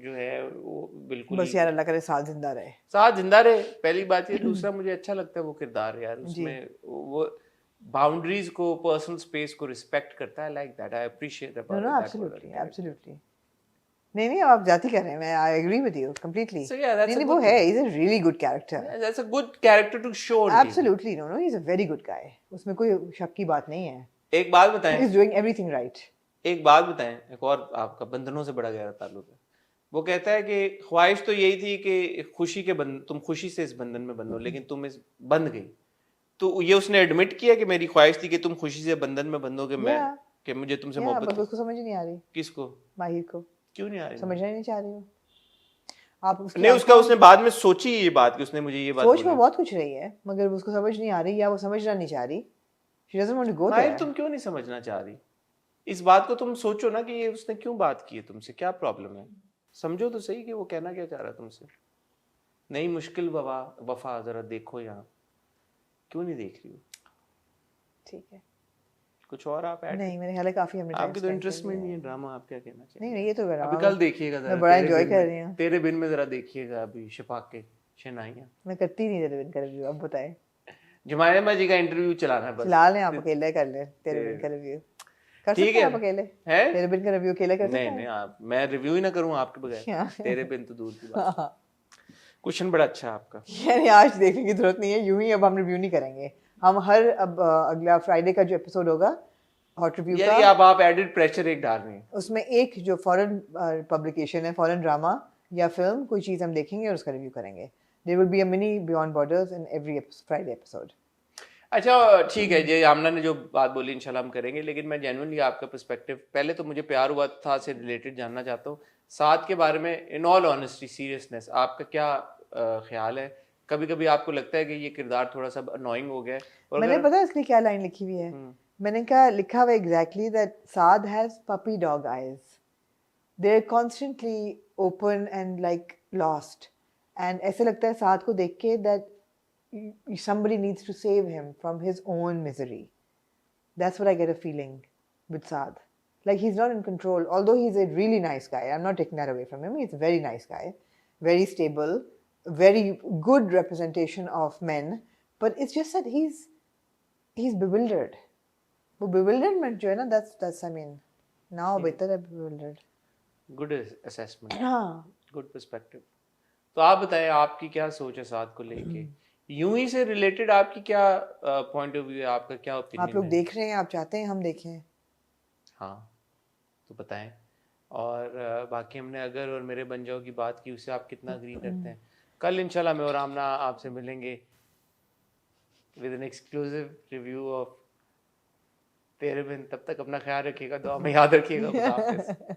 जो है वो बिल्कुल बस यार अल्लाह करे साथ जिंदा रहे साथ जिंदा रहे पहली बात ये दूसरा मुझे अच्छा लगता है वो किरदार यार उसमें वो बाउंड्रीज को पर्सनल स्पेस को रिस्पेक्ट करता है like that I appreciate about no absolutely नहीं आप जाती कह रहे हैं मैं I agree with you completely So yeah, that's a नहीं वो good है he is a really good character That's a good character to show on TV. Absolutely no he is a very good guy उसमें कोई शक की बात नहीं है एक बात बताएं he is doing everything right एक बात बताएं एक और आपका बंधनों से बड़ा गहरा ताल्लुक है वो कहता है कि ख्वाहिश तो यही थी कि खुशी के तुम खुशी से इस बंधन में बंधो लेकिन तुम इस बंध गई तो ये उसने एडमिट किया कि मेरी ख्वाहिश थी कि तुम खुशी से बंधन में बंधोगे मैं कि मुझे तुमसे मोहब्बत बट उसको समझ ही नहीं आ रही किसको माहिर को क्यों नहीं आ रही समझना ही नहीं चाह रही हो आप उसकी नहीं उसका उसने बाद में सोची ये बात कि उसने मुझे ये बात सोच बोली। में बहुत कुछ रही है मगर उसको समझ नहीं आ रही या वो समझना नहीं चाह रही she doesn't want to go माहिर देयर तुम क्यों नहीं समझना चाह रही इस बात को तुम सोचो ना कि ये उसने क्यों बात की है तुमसे क्या प्रॉब्लम है समझो तो सही कि वो कहना क्या चाह रहा है तुमसे नहीं मुश्किल वफा जरा देखो यहाँ क्यों नहीं देख रही हो ठीक है कुछ और आप ऐड? नहीं, मेरे ख्याल है काफी हमने आपकी तो इंटरेस्ट में नहीं है ड्रामा, आप क्या कहना चाहेंगे? नहीं, ये तो बड़ा अभी कल देखिएगा जरा, मैं बड़ा तेरे एंजॉय बिन कर में- रही हूँ। तेरे बिन में जरा देखिएगा अभी शफाक के शनाइयाँ। मैं करती नहीं तेरे बिन का रिव्यू, अब बताए। जुमायमा जी का इंटरव्यू चलाना है बस। चला लें, आप अकेले कर ले तेरे बिन का रिव्यू। कर ठीक सकते हैं है। आप अकेले? है? तेरे बिन का रिव्यू अकेले कर सकते नहीं हैं? नहीं, आप मैं रिव्यू ही ना करूँ आपके बगैर, तेरे बिन तो दूर की बात। हाँ। क्वेश्चन बड़ा अच्छा है आपका। यानी आज देखने की जरूरत नहीं है, यूं ही अब हम रिव्यू नहीं करेंगे। हम हर अब अगला फ्राइडे का जो एपिसोड होगा हॉट रिव्यू यानी का, आप एडिड प्रेशर एक डाल रही हैं। उसमें एक जो फॉरेन पब्लिकेशन है, फॉरेन ड्रामा या फिल्म, कोई चीज़ हम देखेंगे और उसका रिव्यू करेंगे। There will be a mini beyond borders in every Friday episode. अच्छा ठीक है, ये आमना ने जो बात बोली इंशाल्लाह हम करेंगे, लेकिन मैं जेन्युइनली आपका पर्सपेक्टिव, पहले तो मुझे प्यार हुआ था से रिलेटेड जानना चाहता हूँ। साथ के बारे में इन ऑल ऑनेस्टी, सीरियसनेस, आपका क्या ख्याल है? कभी कभी आपको लगता है कि ये किरदार थोड़ा सा अनोइंग हो गया है? और मैंने अगर पता है इसकी क्या लाइन लिखी हुई है? मैंने कहा, लिखा हुआ exactly that Saad has puppy dog eyes, they are constantly open and like lost, and ऐसे लगता है साद को देख के that somebody needs to save him from his own misery. That's what I get a feeling with Saad. Like he's not in control, although he's a really nice guy. I'm not taking that away from him. He's a very nice guy, very stable, very good representation of men. But it's just that he's bewildered. वो bewilderment जो है ना, that's I mean, now better है bewildered. Good assessment, हाँ, good perspective. तो आप बताएं, आपकी क्या सोच है साथ को लेके? यूं ही से रिलेटेड आपकी क्या पॉइंट ऑफ व्यू है, आपका क्या ओपिनियन आप लोग है? देख रहे हैं, आप चाहते हैं हम देखें? हाँ तो बताएं। और बाकी हमने अगर और मेरे बन जाओ की बात की, उससे आप कितना अग्री करते हैं? कल इंशाल्लाह मैं और आमना आपसे मिलेंगे with an exclusive review of तेरे बिन। तब तक अपना ख्याल रखिएगा, दुआ में याद रखिएगा। खुदा हाफिज़।